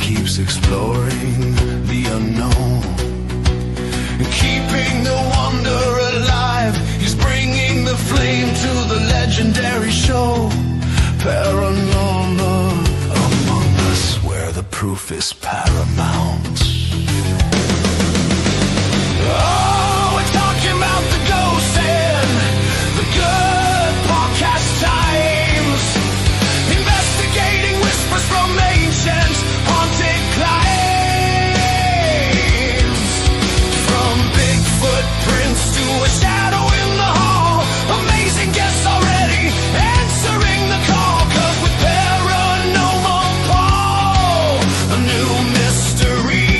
keeps exploring the unknown and keeping the wonder alive. He's bringing the flame to the legendary show. Paranormal among us, where the proof is paramount. Oh, we're talking about the ghosts and the good podcast times, investigating whispers from ancient haunted climes, from big footprints to a shadow in the hall. Amazing guests already answering the call, 'cause with Paranormal Paul, a new mystery.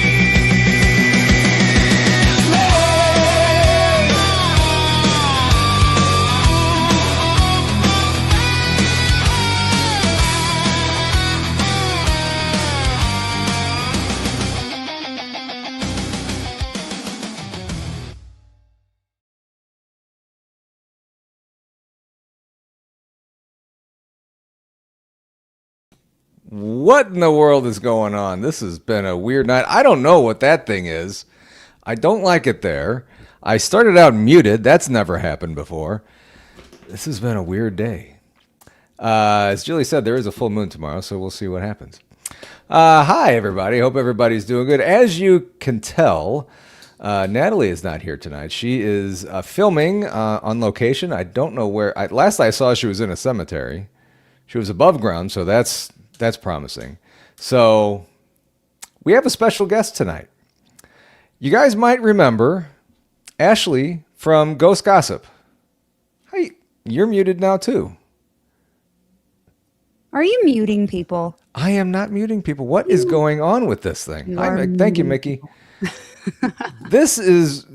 What in the world is going on? This has been a weird night. I don't know what that thing is. I don't like it there. I started out muted. That's never happened before. This has been a weird day. As Jillie said, there is a full moon tomorrow, so we'll see what happens. Hi, everybody. Hope everybody's doing good. As you can tell, Natalie is not here tonight. She is filming on location. I don't know where. Last I saw, she was in a cemetery. She was above ground, so that's promising. So we have a special guest tonight. You guys might remember Ashley from Ghost Gossip. Hi, you're muted now too. Are you muting people? I am not muting people. What is going on with this thing? Thank you, Mickey. This has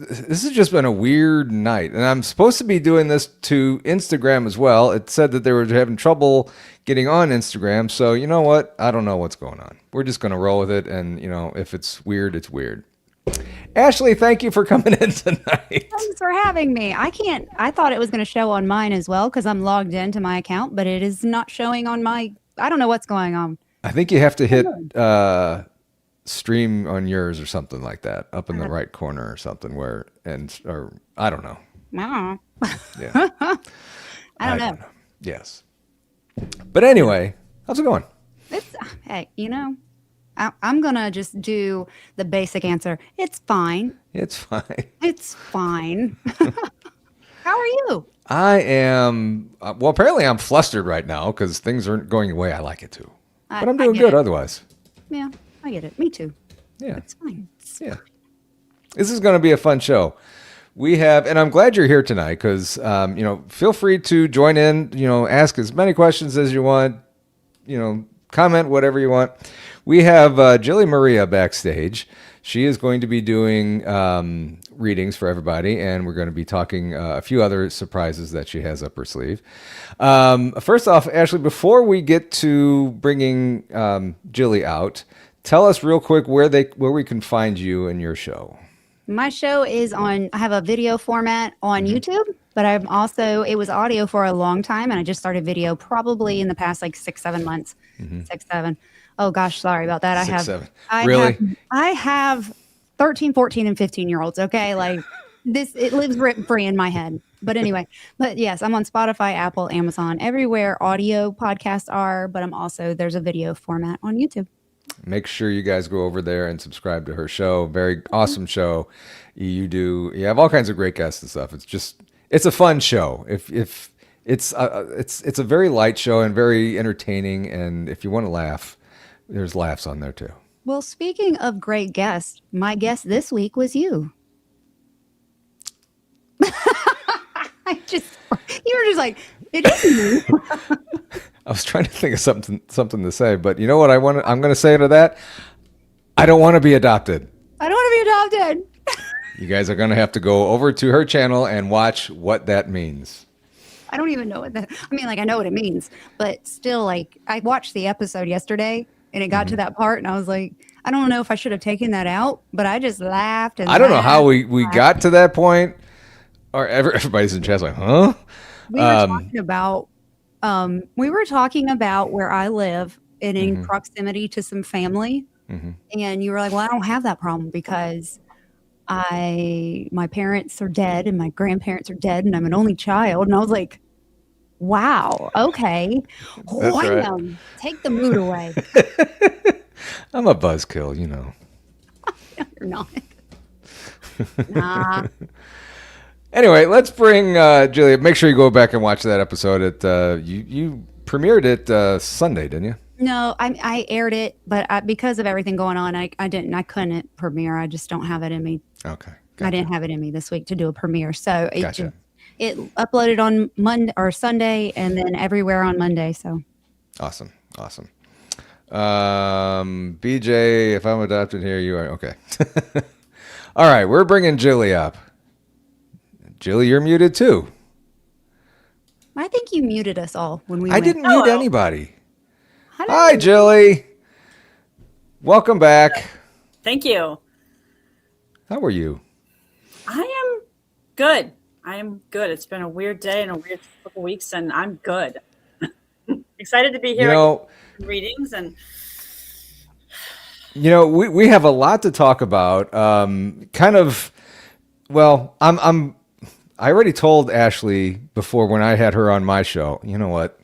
just been a weird night, and I'm supposed to be doing this to Instagram as well. It said that they were having trouble getting on Instagram, so you know what? I don't know what's going on. We're just going to roll with it, and if it's weird, it's weird. Ashley, thank you for coming in tonight. Thanks for having me. I thought it was going to show on mine as well because I'm logged into my account, but it is not showing on my. I don't know what's going on. I think you have to hit stream on yours or something like that, up in the right corner or something or I don't know. Yeah. I don't know. Yes. But anyway, how's it going? Hey, I'm going to just do the basic answer. It's fine. It's fine. It's fine. How are you? I am, well, apparently I'm flustered right now because things aren't going the way I like it to. But I'm doing good otherwise. Yeah, I get it. Me too. Yeah. It's fine. Yeah. This is going to be a fun show. We have, and I'm glad you're here tonight because, feel free to join in, ask as many questions as you want, comment whatever you want. We have Jillie Maria backstage. She is going to be doing readings for everybody, and we're going to be talking a few other surprises that she has up her sleeve. First off, Ashley, before we get to bringing Jillie out, tell us real quick where we can find you and your show. My show is I have a video format on YouTube, but it was audio for a long time, and I just started video probably in the past 6-7 months. 6-7. Oh gosh, sorry about that. 6-7. Really? I have 13, 14, and 15-year-olds. Okay, it lives written free in my head. But anyway, yes, I'm on Spotify, Apple, Amazon, everywhere audio podcasts are. But there's a video format on YouTube. Make sure you guys go over there and subscribe to her show. Very awesome show. You have all kinds of great guests and stuff. It's a fun show. If it's a very light show and very entertaining. And if you want to laugh, there's laughs on there too. Well, speaking of great guests, my guest this week was you. You were just like, it is you. I was trying to think of something to say, but you know what I'm going to say to that? I don't want to be adopted. I don't want to be adopted. You guys are going to have to go over to her channel and watch what that means. I don't even know what that, I know what it means, but still, I watched the episode yesterday and it got to that part and I was like, I don't know if I should have taken that out, but I just laughed. I don't know how we got to that point. Or everybody's in chat like, huh? We were talking about where I live and in proximity to some family And you were like, well, I don't have that problem because my parents are dead and my grandparents are dead and I'm an only child. And I was like, wow, okay. That's right. Wham! Take the mood away. I'm a buzzkill, you know. You're not. Nah. Anyway, let's bring Julia. Make sure you go back and watch that episode. You premiered it Sunday, didn't you? No, I aired it, but because of everything going on, I couldn't premiere. I just don't have it in me. Okay. I didn't have it in me this week to do a premiere. So Gotcha. it uploaded on Monday or Sunday and then everywhere on Monday. So Awesome. BJ, if I'm adopted here, you are. Okay. All right, we're bringing Jillie up. Jillie, you're muted too. I think you muted us all when we I went. didn't mute anybody. Hello. Hi, Jillie. Welcome back. Thank you. How are you? I am good. It's been a weird day and a weird couple weeks, and I'm good. Excited to be here. You know, readings and we have a lot to talk about. I already told Ashley before when I had her on my show. You know what?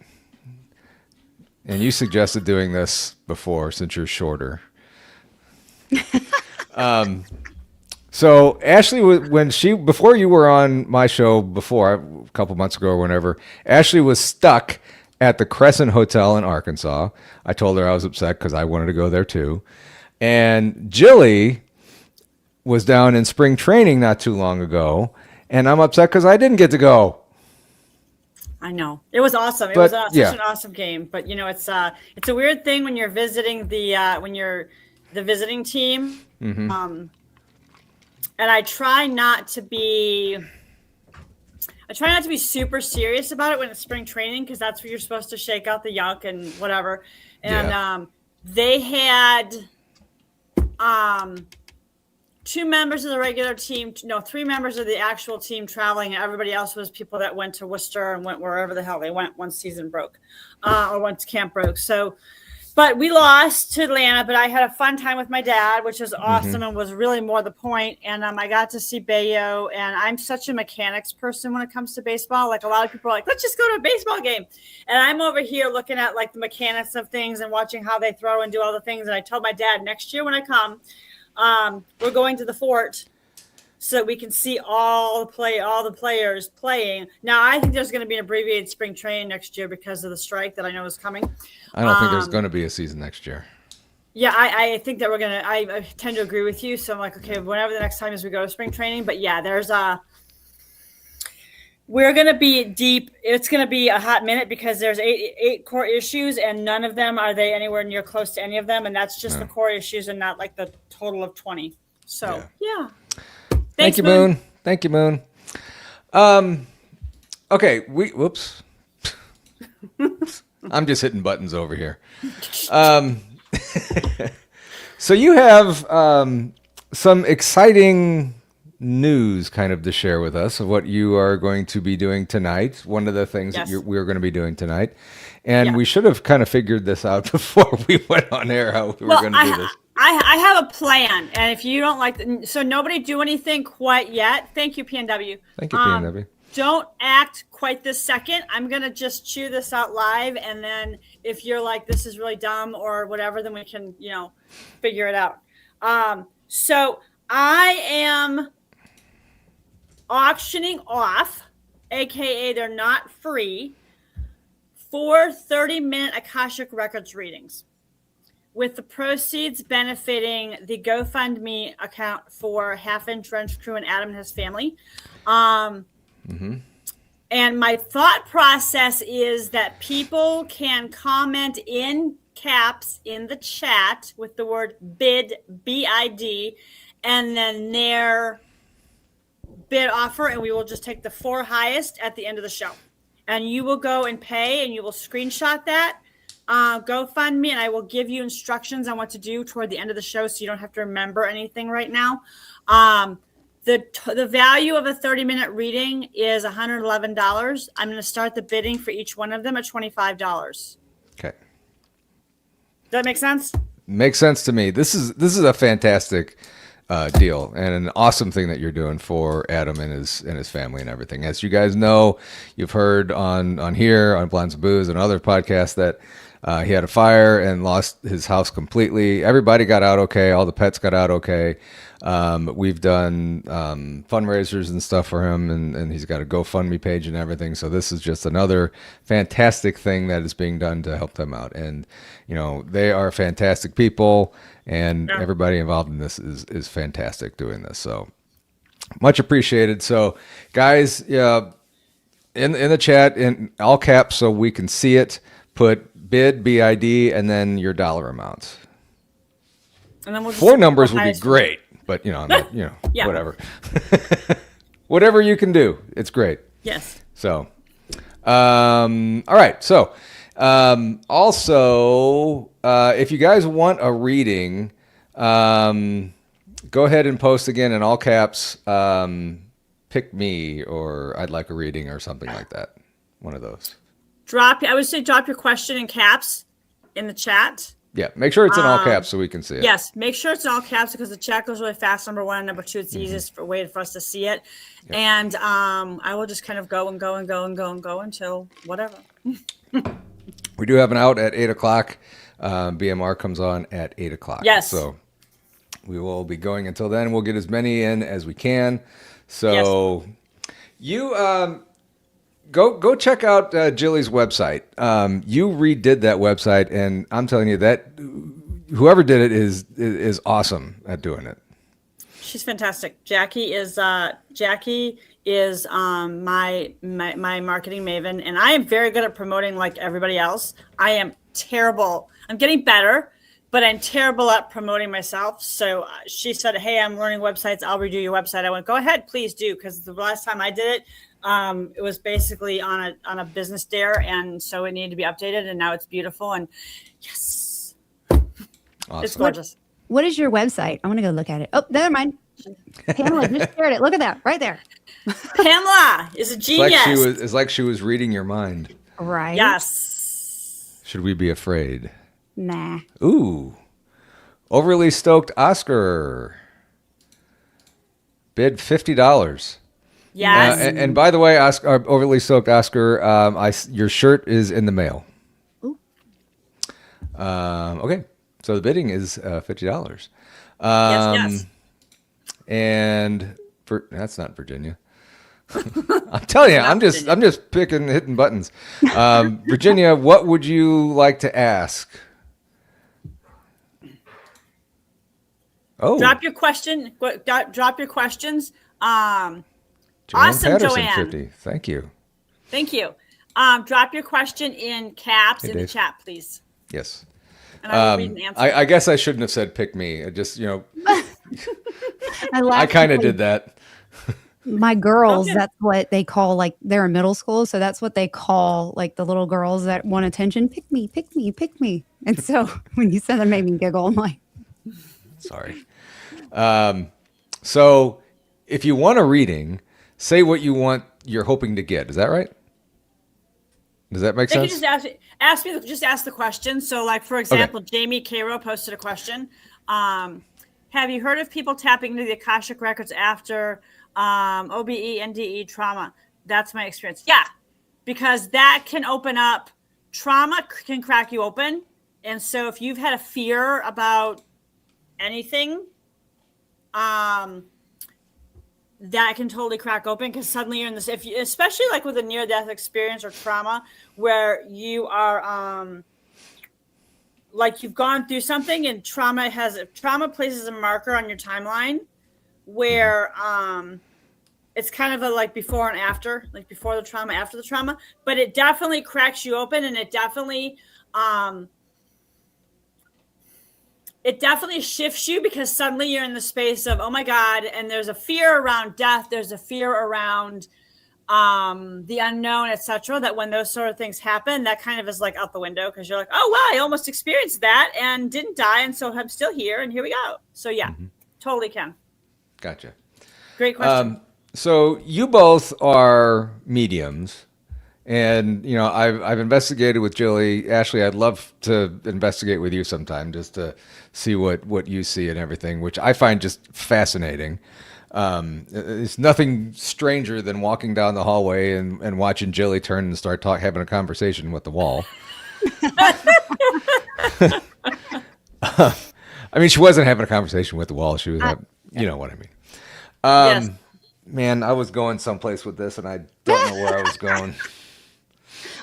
And you suggested doing this before since you're shorter. So Ashley, before you were on my show before, a couple months ago or whenever, Ashley was stuck at the Crescent Hotel in Arkansas. I told her I was upset because I wanted to go there too. And Jillie was down in spring training not too long ago, and I'm upset because I didn't get to go. I know it was awesome. It was such an awesome game, but it's a weird thing when you're visiting when you're the visiting team. Mm-hmm. And I try not to be super serious about it when it's spring training because that's where you're supposed to shake out the yuck and whatever. And they had three members of the actual team traveling, and everybody else was people that went to Worcester and went wherever the hell they went once season broke, or once camp broke. So, but we lost to Atlanta, but I had a fun time with my dad, which was awesome and was really more the point. And I got to see Bayo, and I'm such a mechanics person when it comes to baseball. Like a lot of people are like, let's just go to a baseball game. And I'm over here looking at like the mechanics of things and watching how they throw and do all the things. And I told my dad next year when I come, we're going to the fort so that we can see all the players playing. Now, I think there's going to be an abbreviated spring training next year because of the strike that I know is coming. I don't think there's going to be a season next year. Yeah, I think that I tend to agree with you. So I'm like, okay, whenever the next time is we go to spring training. But yeah, we're going to be deep. It's going to be a hot minute because there's eight core issues and none of them are they anywhere near close to any of them. And that's just the core issues and not like the total of 20. So yeah. Thanks, Thank you, Moon. Okay, whoops. I'm just hitting buttons over here. So you have some exciting news kind of to share with us of what you are going to be doing tonight. One of the things that we're going to be doing tonight. And we should have kind of figured this out before we went on air, how we were going to do this. I have a plan, and if you don't like so nobody do anything quite yet. Thank you, PNW. Thank you, PNW. Don't act quite this second. I'm going to just chew this out live, and then if you're like, this is really dumb or whatever, then we can, figure it out. So I am auctioning off, aka they're not free, 4 30-minute Akashic Records readings, with the proceeds benefiting the GoFundMe account for Half Inch Wrench Crew and Adam and his family. And my thought process is that people can comment in caps in the chat with the word bid, B-I-D, and then their bid offer, and we will just take the 4 highest at the end of the show. And you will go and pay, and you will screenshot that. GoFundMe, and I will give you instructions on what to do toward the end of the show so you don't have to remember anything right now. The value of a 30-minute reading is $111. I'm going to start the bidding for each one of them at $25. Okay. Does that make sense? makes sense to me. This is a fantastic deal and an awesome thing that you're doing for Adam and his family and everything. As you guys know, you've heard on here on Blinds and Booze and other podcasts that he had a fire and lost his house completely. Everybody got out okay. All the pets got out okay. We've done fundraisers and stuff for him, and he's got a GoFundMe page and everything. So this is just another fantastic thing that is being done to help them out. And, they are fantastic people, and everybody involved in this is fantastic doing this. So much appreciated. So guys, in the chat, in all caps so we can see it, put bid, BID, and then your dollar amount. And then we'll just 4 numbers would be great, but I'm not, Yeah. whatever. Whatever you can do, it's great. Yes. So, all right. So, also, if you guys want a reading, go ahead and post again in all caps, pick me, or I'd like a reading or something like that. One of those. I would say drop your question in caps in the chat. Yeah, make sure it's in all caps so we can see it. Yes, make sure it's in all caps because the chat goes really fast, number one. And number two, it's the easiest way for us to see it. Yep. And I will just kind of go and go and go and go and go until whatever. We do have an out at 8 o'clock. BMR comes on at 8 o'clock. Yes. So we will be going until then. We'll get as many in as we can. So you go check out Jillie's website. You redid that website, and I'm telling you that whoever did it is awesome at doing it. She's fantastic. Jackie is my marketing maven, and I am very good at promoting like everybody else. I am terrible. I'm getting better, but I'm terrible at promoting myself. So she said, "Hey, I'm learning websites. I'll redo your website." I went, "Go ahead, please do," because the last time I did it, it was basically on a business dare, and so it needed to be updated, and now it's beautiful. And yes, awesome. It's gorgeous. What is your website? I want to go look at it. Oh, never mind. Pamela just shared it. Look at that right there. Pamela is a genius. It's like she was reading your mind. Right. Yes. Should we be afraid? Nah. Ooh. Overly stoked Oscar. Bid $50. Yes. And by the way, Oscar, overly stoked Oscar, your shirt is in the mail. Ooh. Okay. So the bidding is $50. Yes. And that's not Virginia. I'm telling you, I'm just hitting buttons. Virginia, what would you like to ask? Oh, Drop your question. Drop your questions. Joanne Awesome, Patterson, Joanne. 50. Thank you. Thank you. Drop your question in caps Hey, in the Dave. chat, please. Yes. And I will read and answer. I guess I shouldn't have said pick me. I just, I kind of did that. My girls, Okay. that's what they call, like, they're in middle school. So that's what they call, like, the little girls that want attention. Pick me, pick me, pick me. And so when you said that, made me giggle. I'm like, Sorry. So if you want a reading, say what you're hoping to get. Is that right? Does that make They can sense? just ask the question. So, like, for example, Jamie Cairo posted a question. Have you heard of people tapping into the Akashic Records after OBE, NDE, trauma? That's my experience. Yeah, because that can open up, trauma can crack you open. And so if you've had a fear about anything, that can totally crack open, because suddenly you're in this, especially like with a near-death experience or trauma where you are like you've gone through something, and trauma places a marker on your timeline where it's kind of a like before and after, like before the trauma, after the trauma, but it definitely cracks you open, and it definitely shifts you, because suddenly you're in the space of, oh my God, and there's a fear around death, there's a fear around the unknown, etc., that when those sort of things happen, that kind of is like out the window, because you're like, oh wow, I almost experienced that and didn't die, and so I'm still here, and here we go. So yeah, totally can. Gotcha. Great question. So you both are mediums, And I've investigated with Jillie. Ashley, I'd love to investigate with you sometime just to see what you see and everything, which I find just fascinating. It's nothing stranger than walking down the hallway and watching Jillie turn and start having a conversation with the wall. I mean, she wasn't having a conversation with the wall. She was, you know what I mean. Yes. Man, I was going someplace with this, and I don't know where I was going.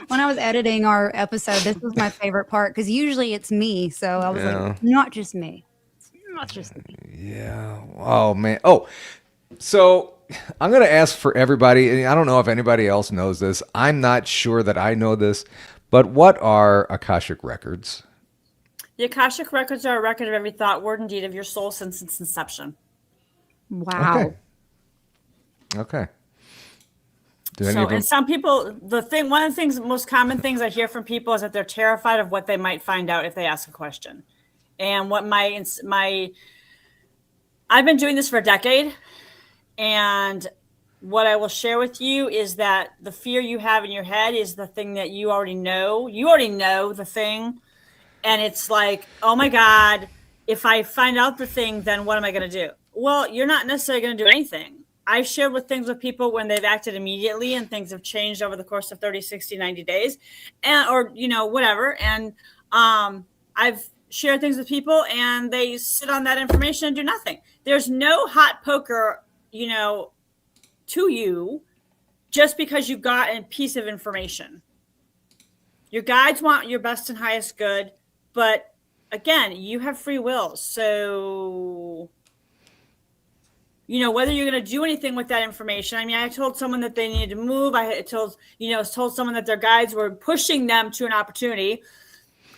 When I was editing our episode, this was my favorite part because usually it's me. So I was like, not just me. It's not just me. Yeah. Oh, man. Oh, so I'm going to ask for everybody, and I don't know if anybody else knows this. I'm not sure that I know this, but what are Akashic Records? The Akashic Records are a record of every thought, word, and deed of your soul since its inception. Wow. Okay. And some people, one of the things, most common things I hear from people is that they're terrified of what they might find out if they ask a question. And what I've been doing this for a decade, and what I will share with you is that the fear you have in your head is the thing that you already know. You already know the thing. And it's like, oh my God, if I find out the thing, then what am I going to do? Well, you're not necessarily going to do anything. I've shared things with people when they've acted immediately and things have changed over the course of 30, 60, 90 days or whatever. And I've shared things with people and they sit on that information and do nothing. There's no hot poker, to you just because you got a piece of information. Your guides want your best and highest good. But again, you have free will. So, whether you're going to do anything with that information. I mean, I told someone that they needed to move. I told someone that their guides were pushing them to an opportunity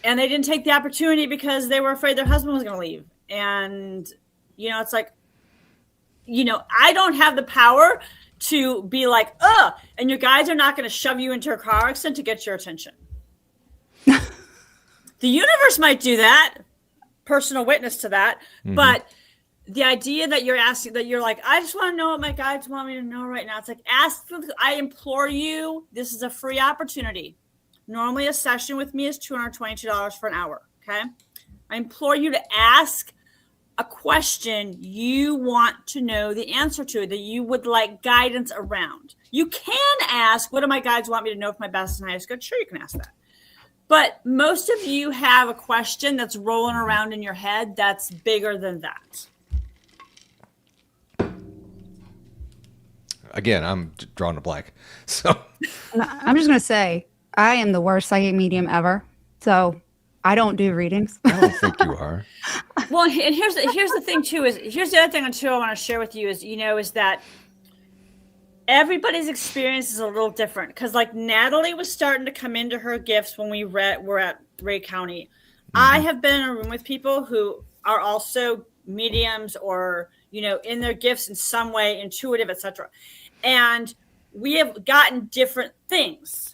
and they didn't take the opportunity because they were afraid their husband was going to leave. And, it's like, I don't have the power to be like, and your guides are not going to shove you into a car accident to get your attention. The universe might do that, personal witness to that, but the idea that you're asking, that you're like, I just want to know what my guides want me to know right now. It's like, I implore you, this is a free opportunity. Normally a session with me is $222 for an hour, okay? I implore you to ask a question you want to know the answer to, that you would like guidance around. You can ask, what do my guides want me to know for my best and highest good? Sure, you can ask that. But most of you have a question that's rolling around in your head that's bigger than that. Again, I'm drawing a blank. So I'm just going to say, I am the worst psychic medium ever. So I don't do readings. I don't think you are. Well, and here's the thing too, here's the other thing too I want to share with you is that everybody's experience is a little different, because like Natalie was starting to come into her gifts when were at Ray County. I have been in a room with people who are also mediums or, in their gifts in some way, intuitive, etc. And we have gotten different things.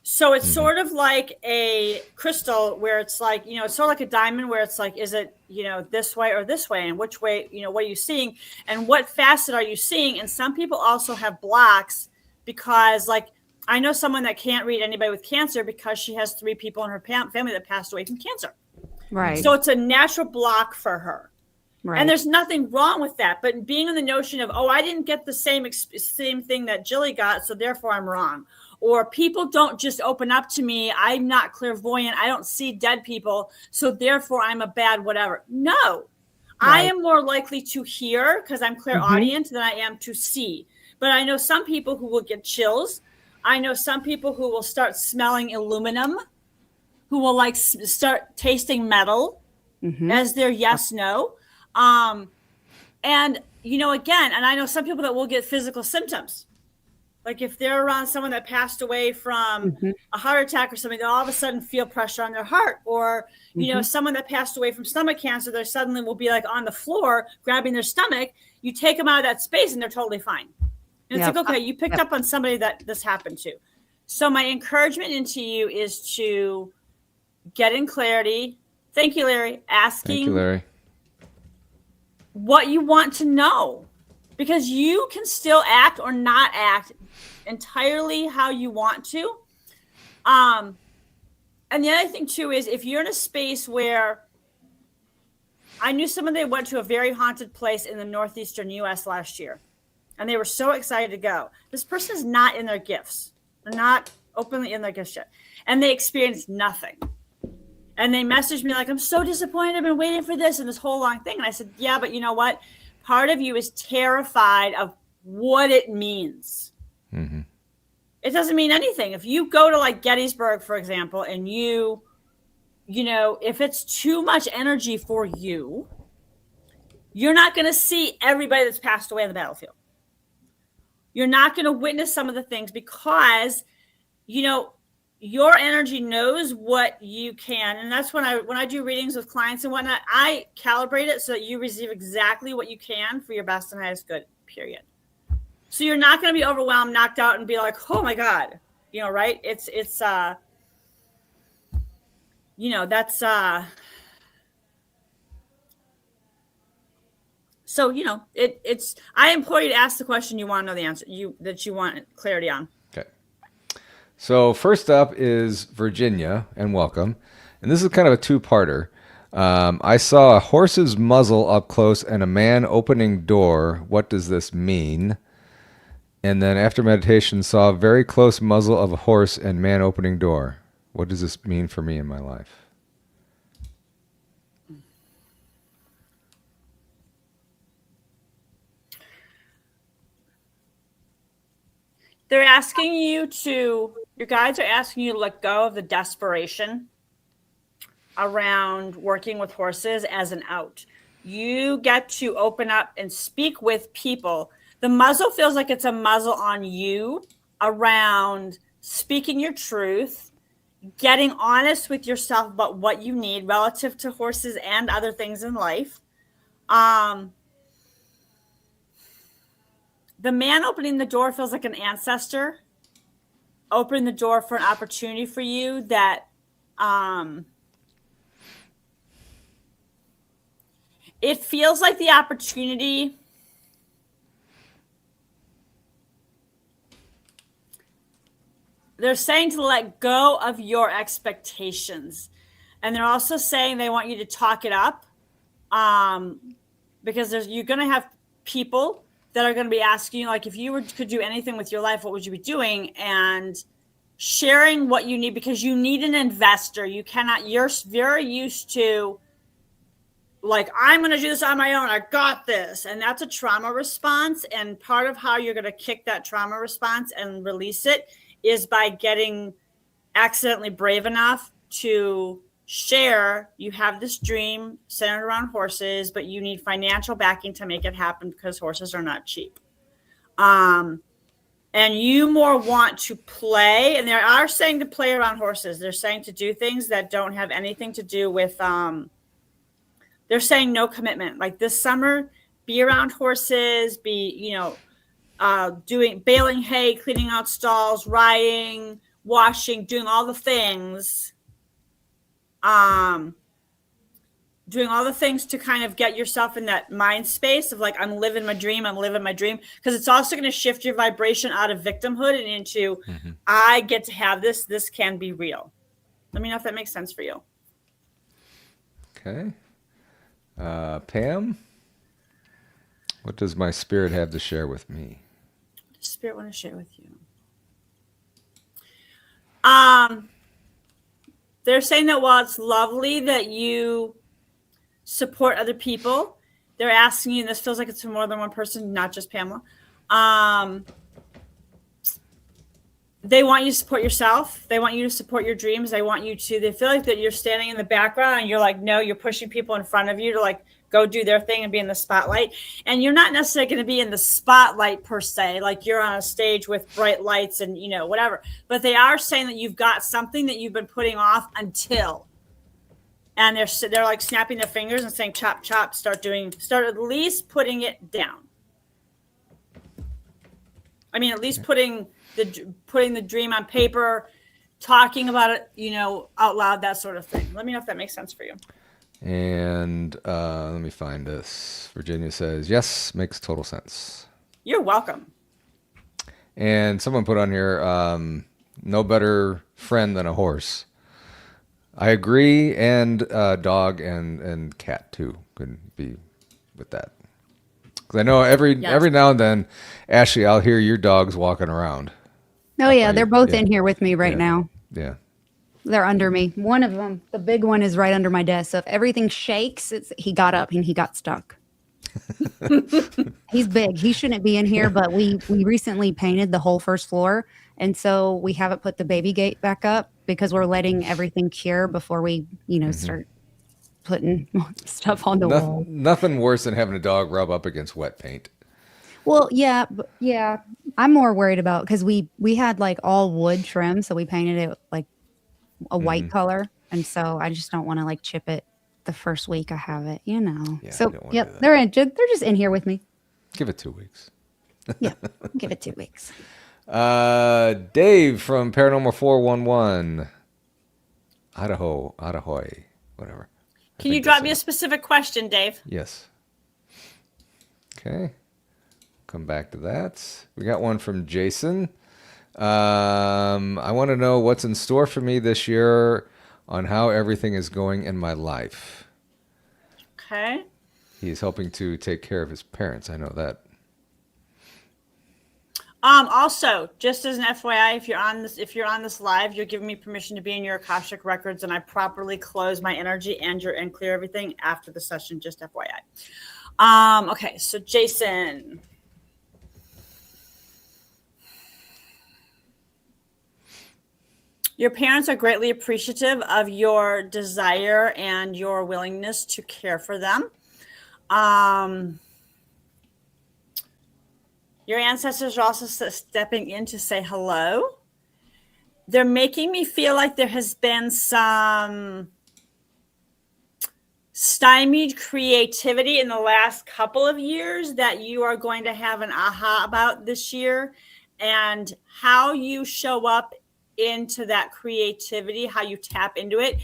So it's sort of like a crystal where it's like, it's sort of like a diamond where it's like, is it, this way or this way? And which way, what are you seeing? And what facet are you seeing? And some people also have blocks because, like, I know someone that can't read anybody with cancer because she has 3 people in her family that passed away from cancer. Right. So it's a natural block for her. Right. And there's nothing wrong with that. But being in the notion of, I didn't get the same thing that Jillie got, so therefore I'm wrong. Or people don't just open up to me. I'm not clairvoyant. I don't see dead people. So therefore I'm a bad whatever. No, right. I am more likely to hear because I'm clairaudient than I am to see. But I know some people who will get chills. I know some people who will start smelling aluminum, who will like start tasting metal as their yes, no. And, again, and I know some people that will get physical symptoms. Like if they're around someone that passed away from a heart attack or something, they'll all of a sudden feel pressure on their heart. Or, someone that passed away from stomach cancer, they suddenly will be like on the floor grabbing their stomach. You take them out of that space and they're totally fine. And it's like, okay, you picked up on somebody that this happened to. So my encouragement into you is to get in clarity. Thank you, Larry. Asking Thank you, Larry. what you want to know. because you can still act or not act entirely how you want to. And the other thing too is if you're in a space where I knew someone that went to a very haunted place in the northeastern US last year, and they were so excited to go. This person is not in their gifts. They're not openly in their gifts yet. And they experienced nothing. And they messaged me like, I'm so disappointed. I've been waiting for this and this whole long thing. And I said, yeah, but you know what? Part of you is terrified of what it means. Mm-hmm. It doesn't mean anything. If you go to like Gettysburg, for example, and you know, if it's too much energy for you, you're not going to see everybody that's passed away on the battlefield. You're not going to witness some of the things because, you know, your energy knows what you can. And that's when I do readings with clients and whatnot, I calibrate it so that you receive exactly what you can for your best and highest good, period. So you're not going to be overwhelmed, knocked out, and be like, oh my God, you know, right? It's you know, that's, so, you know, it's, I implore you to ask the question you want to know the answer, that you want clarity on. Okay. So first up is Virginia, and welcome. And this is kind of a two-parter. I saw a horse's muzzle up close and a man opening door. What does this mean? And then after meditation, saw a very close muzzle of a horse and man opening door. What does this mean for me in my life? They're asking you your guides are asking you to let go of the desperation around working with horses as an out. You get to open up and speak with people. The muzzle feels like it's a muzzle on you around speaking your truth, getting honest with yourself about what you need relative to horses and other things in life. The man opening the door feels like an ancestor opening the door for an opportunity for you that it feels like the opportunity they're saying to let go of your expectations. And they're also saying they want you to talk it up because you're going to have people that are going to be asking you, like, if you could do anything with your life, what would you be doing? And sharing what you need, because you need an investor. You're very used to, like, I'm going to do this on my own. I got this. And that's a trauma response. And part of how you're going to kick that trauma response and release it is by getting accidentally brave enough to share. You have this dream centered around horses, but you need financial backing to make it happen because horses are not cheap. And you more want to play, and they are saying to play around horses. They're saying to do things that don't have anything to do with, they're saying no commitment. Like this summer, be around horses, baling hay, cleaning out stalls, riding, washing, doing all the things. Doing all the things to kind of get yourself in that mind space of like, I'm living my dream. Because it's also going to shift your vibration out of victimhood and into, I get to have this. This can be real. Let me know if that makes sense for you. Okay. Pam, what does my spirit have to share with me? What does spirit want to share with you? They're saying that while it's lovely that you support other people, they're asking you, and this feels like it's for more than one person, not just Pamela. They want you to support yourself. They want you to support your dreams. They feel like that you're standing in the background and you're like, no, you're pushing people in front of you to like go do their thing and be in the spotlight. And you're not necessarily going to be in the spotlight per se, like you're on a stage with bright lights and, whatever. But they are saying that you've got something that you've been putting off until. And they're like snapping their fingers and saying, chop, chop, start at least putting it down. I mean, at least putting the dream on paper, talking about it, out loud, that sort of thing. Let me know if that makes sense for you. And let me find this. Virginia says, yes, makes total sense. You're welcome. And someone put on here, no better friend than a horse. I agree, and dog and cat too could be with that. Because I know every now and then, Ashley, I'll hear your dogs walking around. Oh yeah, they're both in here with me right now. Yeah. They're under me. One of them, the big one, is right under my desk. So if everything shakes, he got up and he got stuck. He's big. He shouldn't be in here, but we recently painted the whole first floor, and so we haven't put the baby gate back up because we're letting everything cure before we, start putting stuff on the wall. Nothing worse than having a dog rub up against wet paint. Well, yeah, I'm more worried about because we had like all wood trim, so we painted it like a white color, and so I just don't want to like chip it the first week I have it, Yeah, so yep, they're just in here with me. Give it 2 weeks. Yeah, give it 2 weeks. Dave from Paranormal 411, Idaho, whatever. Can you drop me a specific question, Dave? Yes. Okay. Come back to that. We got one from Jason. I want to know what's in store for me this year on how everything is going in my life. Okay. He's hoping to take care of his parents. I know that. Also, just as an FYI, if you're on this live, you're giving me permission to be in your Akashic Records, and I properly close my energy and clear everything after the session. Just FYI. Okay, so Jason. Your parents are greatly appreciative of your desire and your willingness to care for them. Your ancestors are also stepping in to say hello. They're making me feel like there has been some stymied creativity in the last couple of years that you are going to have an aha about this year, and how you show up into that creativity, how you tap into it,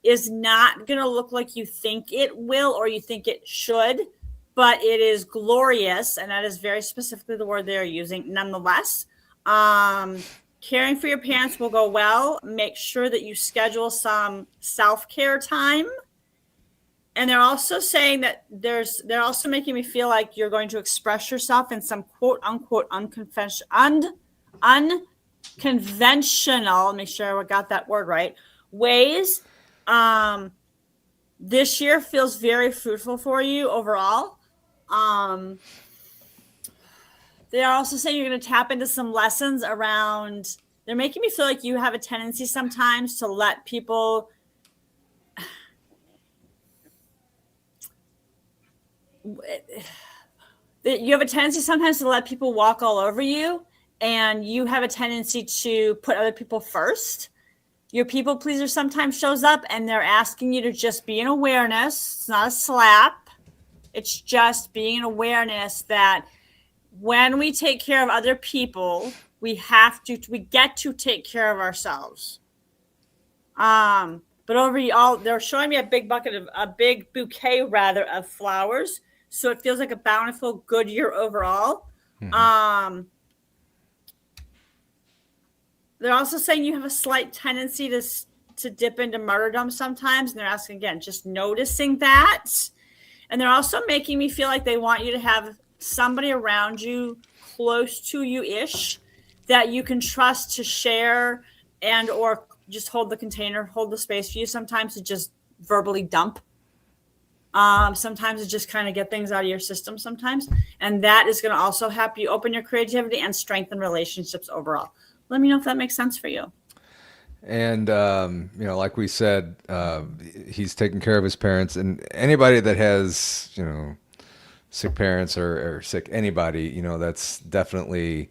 is not going to look like you think it will or you think it should, but it is glorious, and that is very specifically the word they're using. Nonetheless, caring for your parents will go well. Make sure that you schedule some self-care time. And they're also saying that they're also making me feel like you're going to express yourself in some quote unquote unconventional, make sure I got that word right, ways. This year feels very fruitful for you overall. They're also saying you're going to tap into some lessons around, they're making me feel like you have a tendency sometimes to let people walk all over you, and you have a tendency to put other people first. Your people pleaser sometimes shows up, and they're asking you to just be in awareness. It's not a slap. It's just being in awareness that when we take care of other people, we get to take care of ourselves. But overall, they're showing me a big bouquet of flowers. So it feels like a bountiful, good year overall. Mm-hmm. They're also saying you have a slight tendency to dip into martyrdom sometimes. And they're asking again, just noticing that. And they're also making me feel like they want you to have somebody around you, close to you-ish, that you can trust to share and or just hold the container, hold the space for you. Sometimes to just verbally dump. Sometimes it's just kind of get things out of your system sometimes. And that is going to also help you open your creativity and strengthen relationships overall. Let me know if that makes sense for you. And, like we said, he's taking care of his parents, and anybody that has, sick parents or sick anybody, that's definitely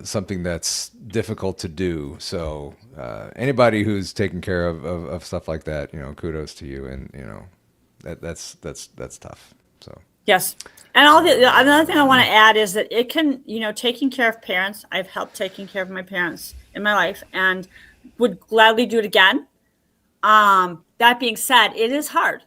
something that's difficult to do. So anybody who's taking care of stuff like that, kudos to you. And, that's tough. So yes. And another thing I want to add is that it can, taking care of parents. I've helped taking care of my parents in my life and would gladly do it again. That being said, it is hard.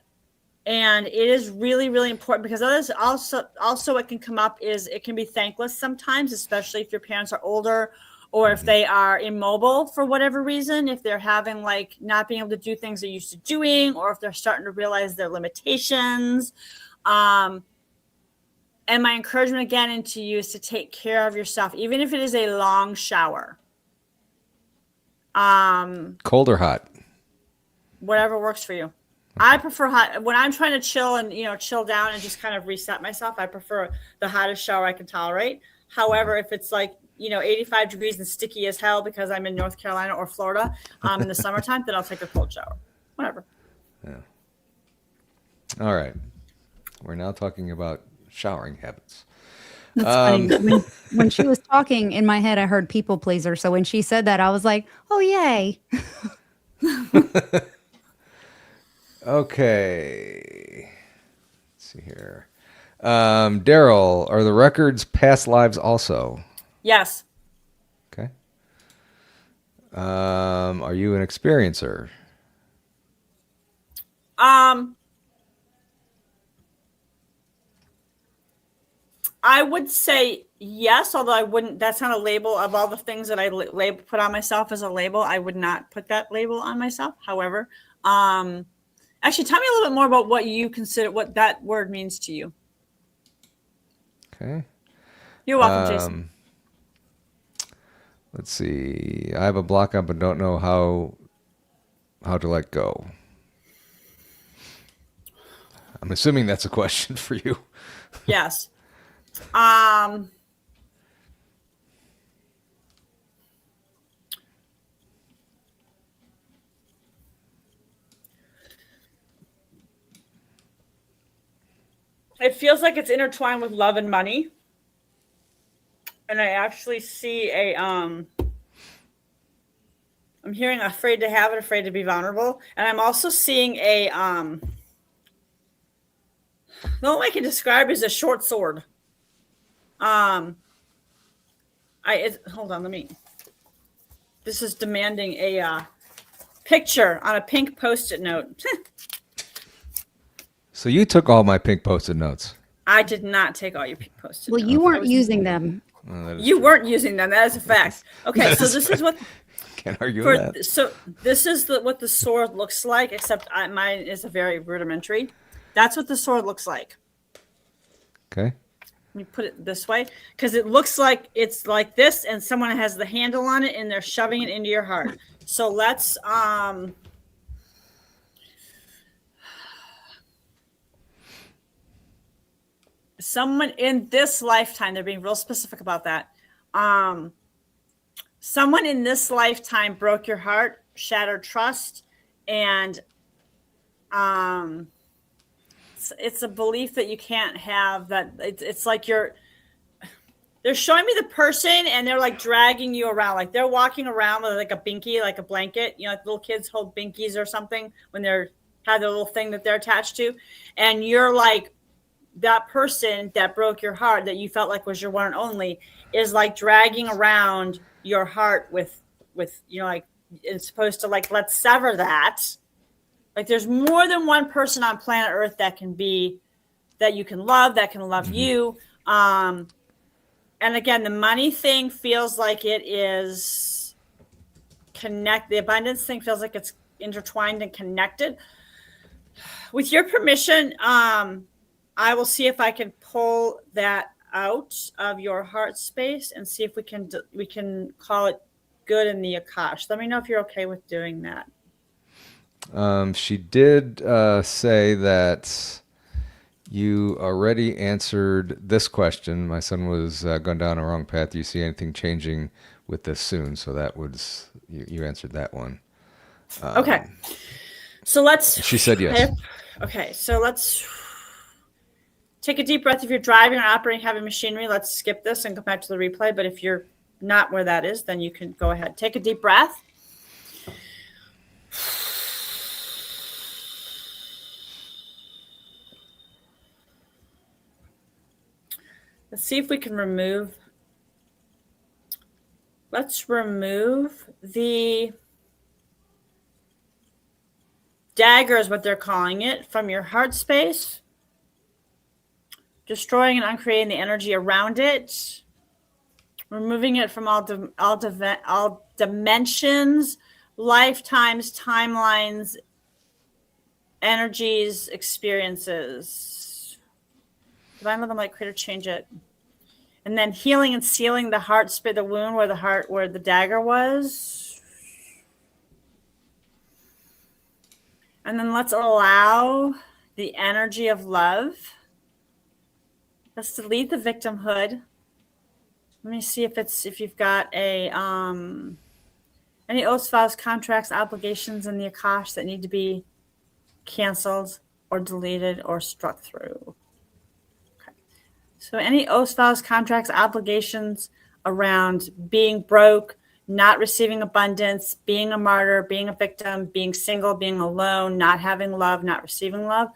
And it is really, really important because others also what can come up is it can be thankless sometimes, especially if your parents are older or if they are immobile for whatever reason, if they're having like not being able to do things they're used to doing, or if they're starting to realize their limitations. And my encouragement again into you is to take care of yourself, even if it is a long shower. Cold or hot? Whatever works for you. I prefer hot when I'm trying to chill and chill down and just kind of reset myself. I prefer the hottest shower I can tolerate. However, if it's like 85 degrees and sticky as hell because I'm in North Carolina or Florida in the summertime, then I'll take a cold shower. Whatever. Yeah. All right. We're now talking about showering habits. That's funny. When she was talking in my head, I heard people pleaser. So when she said that, I was like, oh, yay. Okay. Let's see here. Daryl, are the records past lives also? Yes. Okay. Are you an experiencer? I would say yes, although I wouldn't. That's not a label of all the things that I put on myself as a label. I would not put that label on myself. However, actually, tell me a little bit more about what you consider, what that word means to you. Okay. You're welcome, Jason. Let's see. I have a block up and don't know how to let go. I'm assuming that's a question for you. Yes. It feels like it's intertwined with love and money. And I actually see I'm hearing afraid to have it, afraid to be vulnerable. And I'm also seeing the only way I can describe it is a short sword. Hold on, this is demanding a picture on a pink Post-it note. So you took all my pink Post-it notes. I did not take all your pink Post-it notes. Well, you weren't using them. You weren't using them. That is a fact. Okay, so this is what. Can't argue with that. So this is what the sword looks like, except mine is a very rudimentary. That's what the sword looks like. Okay. Let me put it this way, because it looks like it's like this, and someone has the handle on it, and they're shoving it into your heart. So let's someone in this lifetime, they're being real specific about that. Someone in this lifetime broke your heart, shattered trust, and it's a belief that you can't have that. It's like they're showing me the person and they're like dragging you around. Like they're walking around with like a binky, like a blanket, like little kids hold binkies or something when have their little thing that they're attached to. And you're like, that person that broke your heart that you felt like was your one and only is like dragging around your heart with like it's supposed to like, let's sever that. Like there's more than one person on planet Earth that you can love, that can love you. And again, the money thing feels like it is the abundance thing feels like it's intertwined and connected. With your permission, I will see if I can pull that out of your heart space and see if we can call it good in the Akash. Let me know if you're okay with doing that. She did say that you already answered this question. My son was going down a wrong path. Do you see anything changing with this soon? So that was you answered that one. Okay. So let's. She said yes. Okay. So let's take a deep breath. If you're driving or operating heavy machinery, let's skip this and go back to the replay. But if you're not where that is, then you can go ahead. Take a deep breath. Let's see if we can remove. Let's remove the dagger is what they're calling it, from your heart space, destroying and uncreating the energy around it, removing it from all dimensions, lifetimes, timelines, energies, experiences. Divine love and light, creator, change it. And then healing and sealing the heart space, the wound where the dagger was. And then let's allow the energy of love. Let's delete the victimhood. Let me see if you've got any oaths, vows, contracts, obligations in the Akash that need to be canceled or deleted or struck through. Okay. So any oaths, vows, contracts, obligations around being broke, not receiving abundance, being a martyr, being a victim, being single, being alone, not having love, not receiving love.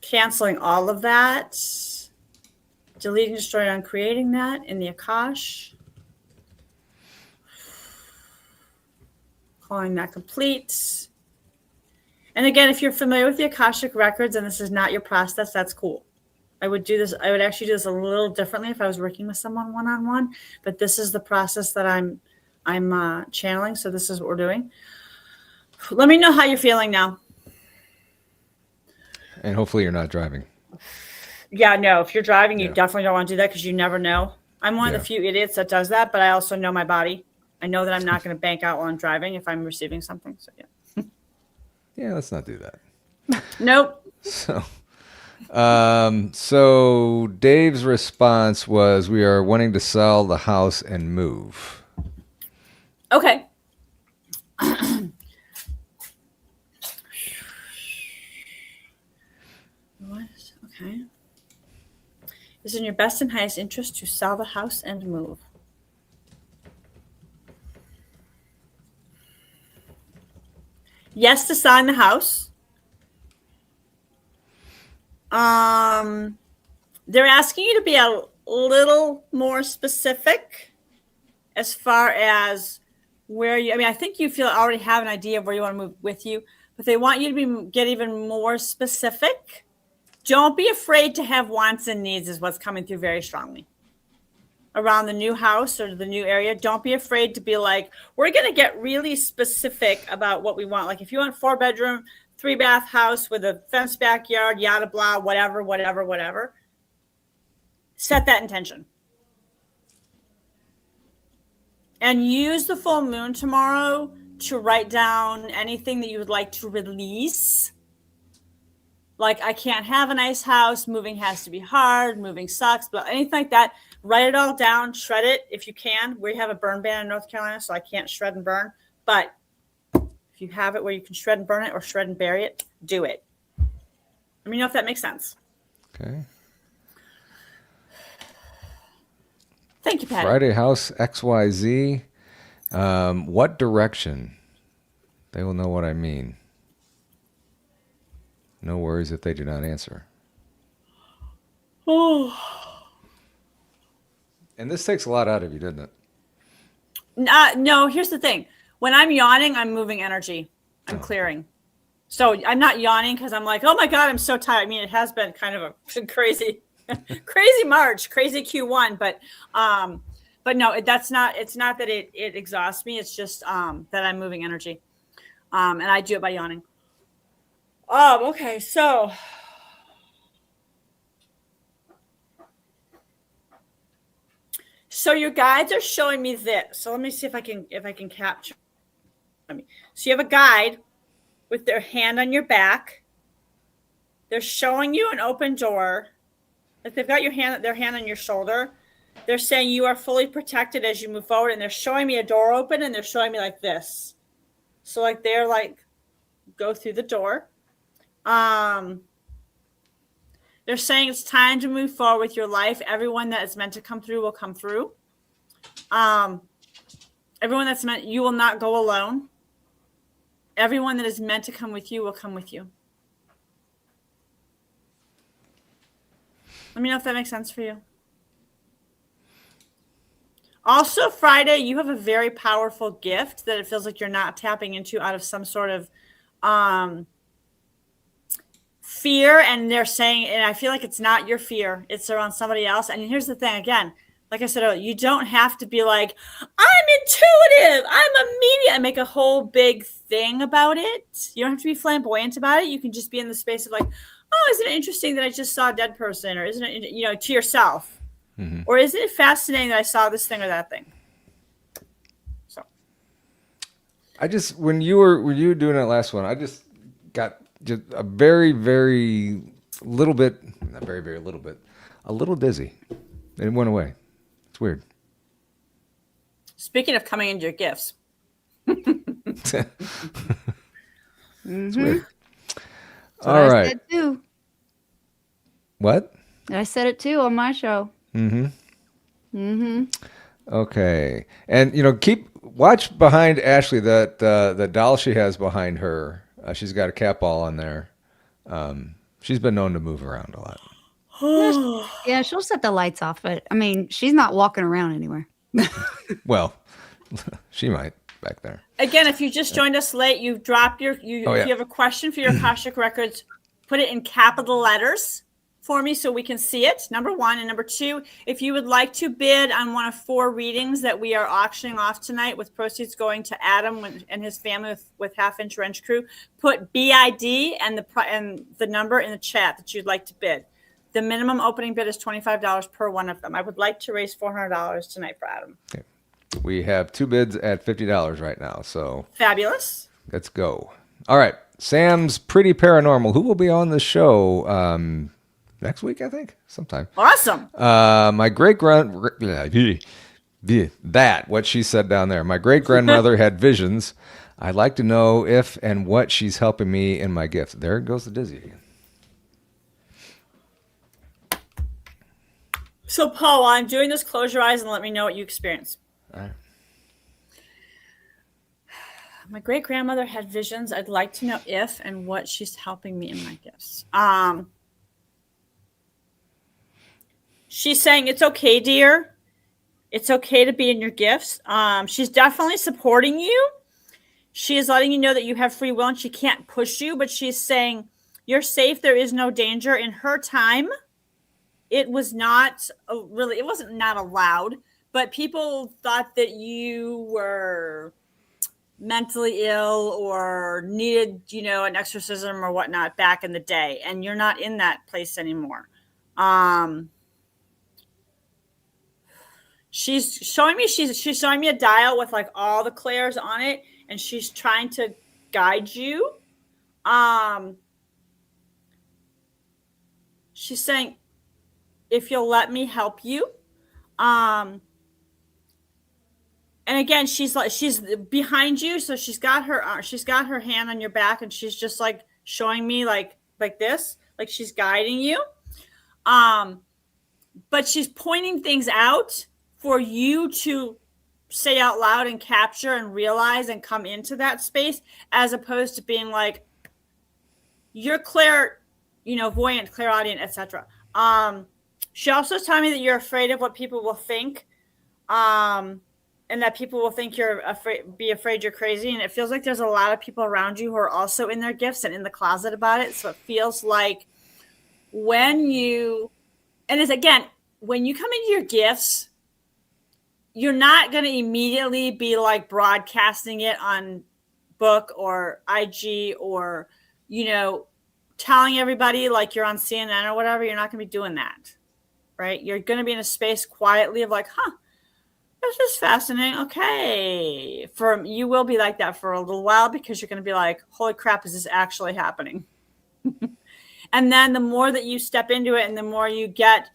Canceling all of that. Deleting, destroying, uncreating that in the Akash. Calling that complete. And again, if you're familiar with the Akashic Records and this is not your process, that's cool. I would actually do this a little differently if I was working with someone one-on-one, but this is the process that I'm channeling. So this is what we're doing. Let me know how you're feeling now. And hopefully you're not driving. Yeah, no, if you're driving, you definitely don't want to do that because you never know. I'm one of the few idiots that does that, but I also know my body. I know that I'm not going to bank out while I'm driving if I'm receiving something. So yeah. Yeah, let's not do that. Nope. So Dave's response was, we are wanting to sell the house and move. Okay. Okay. It's in your best and highest interest to sell the house and move. Yes to selling the house. They're asking you to be a little more specific as far as where you, I think you already have an idea of where you want to move with you, but they want you to get even more specific. Don't be afraid to have wants and needs is what's coming through very strongly around the new house or the new area. Don't be afraid to be like, we're going to get really specific about what we want. Like if you want 4-bedroom, 3-bath house with a fenced backyard, yada, blah, whatever. Set that intention. And use the full moon tomorrow to write down anything that you would like to release. Like, I can't have a nice house. Moving has to be hard. Moving sucks. But anything like that, write it all down. Shred it if you can. We have a burn ban in North Carolina, so I can't shred and burn. But if you have it where you can shred and burn it or shred and bury it, do it. Let me know if that makes sense. Okay. Thank you, Patty. Friday House XYZ. What direction? They will know what I mean. No worries if they do not answer. Oh. And this takes a lot out of you, doesn't it? No, here's the thing. When I'm yawning, I'm moving energy. I'm clearing. So I'm not yawning because I'm like, oh my God, I'm so tired. I mean, it has been kind of a crazy March, crazy Q1, but no, it's not that it exhausts me. It's just that I'm moving energy. And I do it by yawning. Oh, okay. So your guides are showing me this. So let me see if I can capture. So you have a guide with their hand on your back. They're showing you an open door. Like they've got their hand on your shoulder. They're saying you are fully protected as you move forward. And they're showing me a door open and they're showing me like this. So like they're like, go through the door. They're saying it's time to move forward with your life. Everyone that is meant to come through will come through. Everyone that's meant, you will not go alone. Everyone that is meant to come with you will come with you. Let me know if that makes sense for you. Also, Friday, you have a very powerful gift that it feels like you're not tapping into out of some sort of fear. And they're saying, and I feel like it's not your fear, it's around somebody else. And here's the thing again, like I said earlier, you don't have to be like, I'm intuitive, I'm a medium, and make a whole big thing about it. You don't have to be flamboyant about it. You can just be in the space of like, oh, isn't it interesting that I just saw a dead person? Or isn't it, you know, to yourself? Mm-hmm. Or isn't it fascinating that I saw this thing or that thing? So I just, when you were doing that last one, I just got just a very, very little bit, not very, very little bit, a little dizzy. And it went away. It's weird. Speaking of coming into your gifts. It's weird. All right. I said too. What? I said it too on my show. Okay. And, you know, watch behind Ashley, that the doll she has behind her. She's got a cat ball on there. She's been known to move around a lot. Yeah, she'll set the lights off, but I mean, she's not walking around anywhere. Well, she might back there. Again, if you just joined us late, you drop if you have a question for your Akashic Records, put it in capital letters for me so we can see it, number one. And number two, if you would like to bid on one of 4 readings that we are auctioning off tonight with proceeds going to Adam and his family with Half Inch Wrench Crew, put BID and the number in the chat that you'd like to bid. The minimum opening bid is $25 per one of them. I would like to raise $400 tonight for Adam. Okay. We have 2 bids at $50 right now, so fabulous. Let's go. All right, Sam's Pretty Paranormal, who will be on the show next week, I think, sometime. Awesome. My what she said down there. My great grandmother had visions. I'd like to know if and what she's helping me in my gift. There goes the dizzy again. So, Paul, while I'm doing this, close your eyes and let me know what you experience. All right. My great grandmother had visions. I'd like to know if and what she's helping me in my gifts. She's saying it's okay, dear. It's okay to be in your gifts. She's definitely supporting you. She is letting you know that you have free will and she can't push you, but she's saying you're safe. There is no danger. In her time, it was not really, it wasn't not allowed, but people thought that you were mentally ill or needed, an exorcism or whatnot back in the day. And you're not in that place anymore. She's showing me, she's showing me a dial with like all the clairs on it. And she's trying to guide you. She's saying, if you'll let me help you. And again, she's behind you. So she's got her hand on your back and she's just like showing me like this, like she's guiding you. But she's pointing things out for you to say out loud and capture and realize and come into that space, as opposed to being like, you're voyant, clairaudient, etc. She also is telling me that you're afraid of what people will think, and that people will think be afraid you're crazy. And it feels like there's a lot of people around you who are also in their gifts and in the closet about it. So it feels like when you come into your gifts, you're not going to immediately be like broadcasting it on book or IG or, telling everybody like you're on CNN or whatever. You're not going to be doing that, right? You're going to be in a space quietly of like, this is fascinating. Okay. You will be like that for a little while because you're going to be like, holy crap, is this actually happening? And then the more that you step into it and the more you get,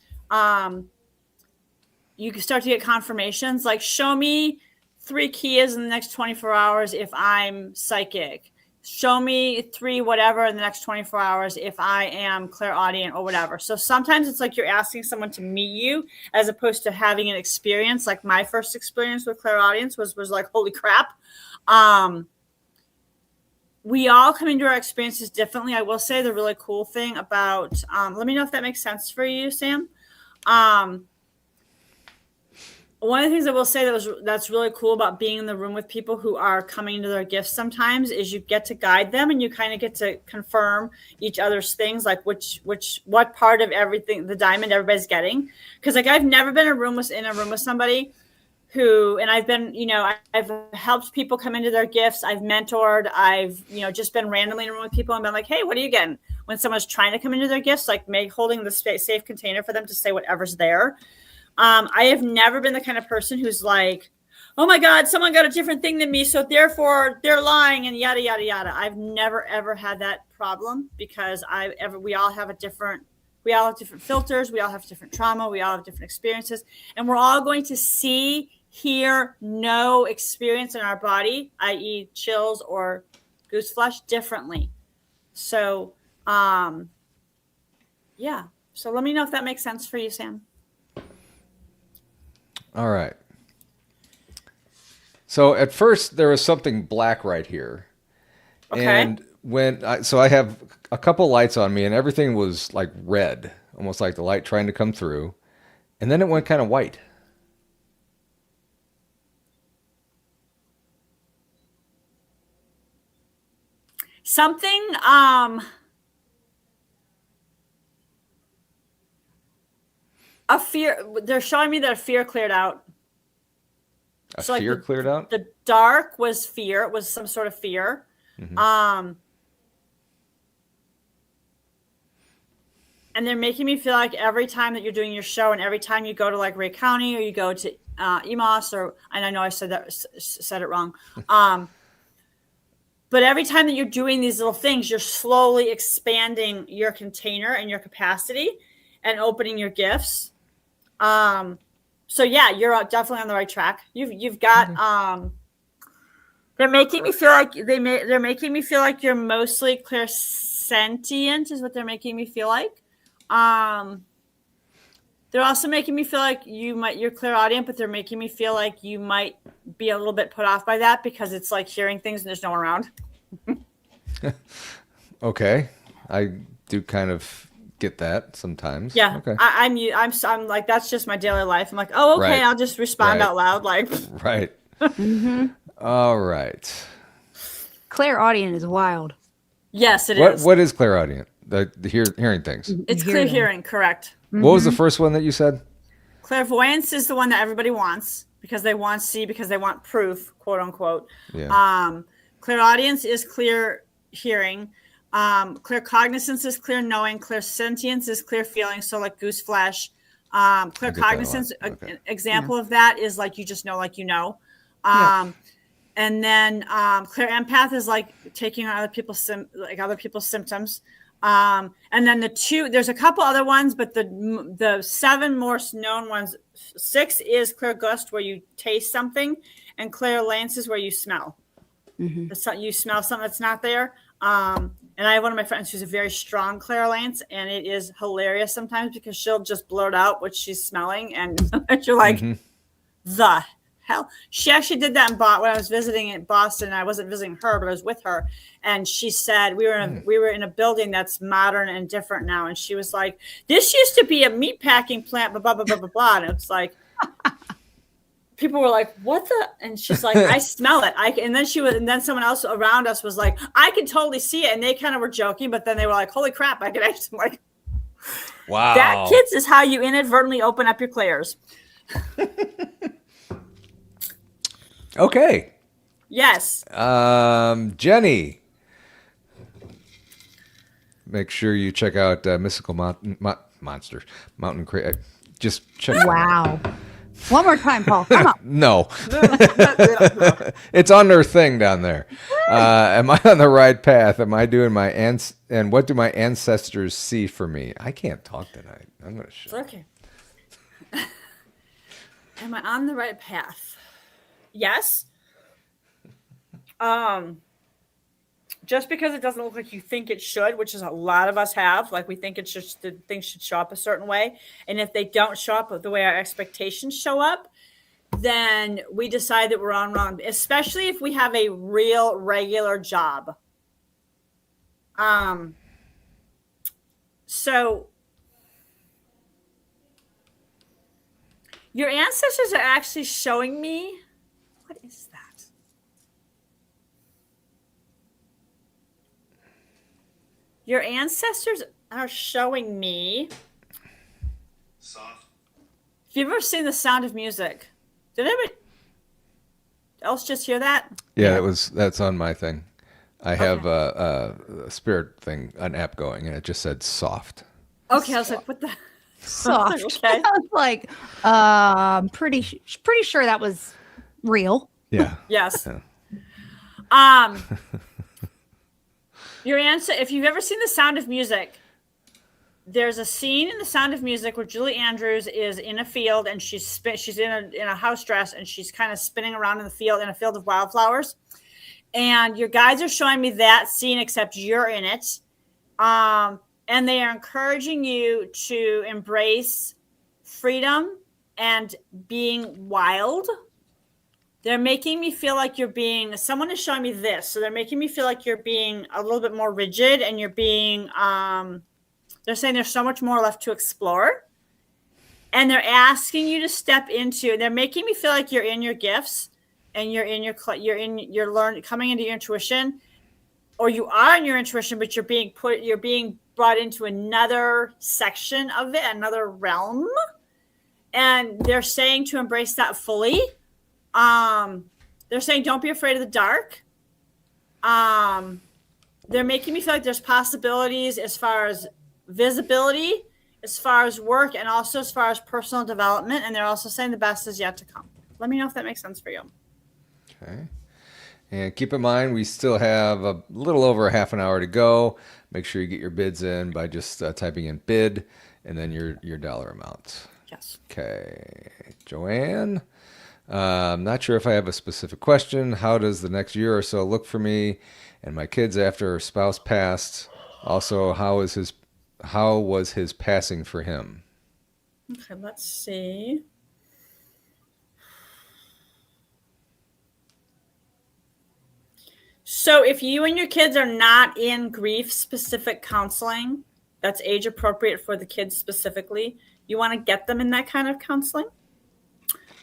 you can start to get confirmations like, show me 3 keys in the next 24 hours if I'm psychic. Show me 3 whatever in the next 24 hours if I am clairaudient or whatever. So sometimes it's like you're asking someone to meet you as opposed to having an experience. Like my first experience with clairaudience was like, holy crap. We all come into our experiences differently. I will say the really cool thing about, let me know if that makes sense for you, Sam. one of the things I will say that's really cool about being in the room with people who are coming into their gifts sometimes is you get to guide them and you kind of get to confirm each other's things, like what part of everything, the diamond everybody's getting. Because like I've never been in a room with somebody who, and I've been, I've helped people come into their gifts. I've mentored. I've, just been randomly in a room with people and been like, hey, what are you getting? When someone's trying to come into their gifts, like holding the safe container for them to say whatever's there. I have never been the kind of person who's like, oh my God, someone got a different thing than me, so therefore they're lying and yada, yada, yada. I've never, ever had that problem because we all have different filters. We all have different trauma. We all have different experiences. And we're all going to see, hear, know, experience in our body, i.e. chills or goose flesh, differently. So, yeah. So let me know if that makes sense for you, Sam. All right. So at first there was something black right here. Okay. And I have a couple lights on me and everything was like red, almost like the light trying to come through. And then it went kind of white. Something, a fear, they're showing me that a fear cleared out. Fear cleared out? The dark was fear. It was some sort of fear. Mm-hmm. And they're making me feel like every time that you're doing your show and every time you go to like Ray County or you go to EMOS and I know I said it wrong. But every time that you're doing these little things, you're slowly expanding your container and your capacity and opening your gifts. So yeah, you're definitely on the right track. You've got, they're making me feel like they're making me feel like you're mostly clairsentient is what they're making me feel like. They're also making me feel like you're clairaudient, but they're making me feel like you might be a little bit put off by that because it's like hearing things and there's no one around. Okay. I do kind of get that sometimes. Yeah. Okay. I'm like, that's just my daily life. I'm like, oh, okay. Right. I'll just respond out loud. Like, right. Mm-hmm. All right. Clairaudient is wild. Yes, it is. What is clairaudient? The hearing things. It's clear hearing, correct. Mm-hmm. What was the first one that you said? Clairvoyance is the one that everybody wants because they want to see, because they want proof, quote unquote. Yeah. Clairaudience is clear hearing. Claircognizance is clear knowing. Clairsentience is clear feeling. So like goose flesh. Claircognizance, example of that is like you just know, like you know. And then clear empath is like taking on other people's symptoms. And then there's a couple other ones, but the 7 most known ones, 6 is clear gust, where you taste something, and clairlance is where you smell. Mm-hmm. You smell something that's not there. And I have one of my friends who's a very strong clairlance, and it is hilarious sometimes because she'll just blurt out what she's smelling, and you're like, the hell. She actually did that when I was visiting in Boston. I wasn't visiting her, but I was with her, and she said we were in a building that's modern and different now, and she was like, "This used to be a meat packing plant, blah blah blah blah blah blah." And it's like, people were like, "What the?" And she's like, "I smell it." And then someone else around us was like, "I can totally see it," and they kind of were joking, but then they were like, "Holy crap!" I could actually like, wow, that, kids, is how you inadvertently open up your clairs. Okay. Yes. Jenny, make sure you check out Mystical Monsters Mountain Crazy. Just check. Wow. One more time, Paul. Come on. No. It's on their thing down there. Am I on the right path? Am I doing my and what do my ancestors see for me? I can't talk tonight. I'm gonna shut. Okay. Am I on the right path? Yes. Just because it doesn't look like you think it should, which is a lot of us have, like we think things should show up a certain way, and if they don't show up the way our expectations show up, then we decide that we're on wrong. Especially if we have a real regular job. So Your ancestors are actually showing me. What is that? Your ancestors are showing me. Soft. Have you ever seen The Sound of Music? Did anybody else just hear that? Yeah, that's on my thing. I have a spirit thing, an app going, and it just said soft. Okay, I was like, what the? Soft. Okay. I was like, pretty sure that was real. Yeah. Yes. Yeah. Your answer. If you've ever seen The Sound of Music, there's a scene in The Sound of Music where Julie Andrews is in a field and she's in a house dress and she's kind of spinning around in the field in a field of wildflowers. And your guides are showing me that scene, except you're in it. And they are encouraging you to embrace freedom and being wild. They're making me feel like someone is showing me this. So they're making me feel like you're being a little bit more rigid and you're being, they're saying there's so much more left to explore. And they're asking you to step into, they're making me feel like you're in your gifts and you're learning, coming into your intuition, or you are in your intuition, but you're being brought into another section of it, another realm. And they're saying to embrace that fully. They're saying, don't be afraid of the dark. They're making me feel like there's possibilities as far as visibility, as far as work, and also as far as personal development. And they're also saying the best is yet to come. Let me know if that makes sense for you. Okay. And keep in mind, we still have a little over a half an hour to go. Make sure you get your bids in by just typing in bid and then your dollar amount. Yes. Okay. Joanne, I'm not sure if I have a specific question. How does the next year or so look for me and my kids after her spouse passed? Also, how was his passing for him? Okay, let's see. So if you and your kids are not in grief-specific counseling, that's age appropriate for the kids specifically, you want to get them in that kind of counseling.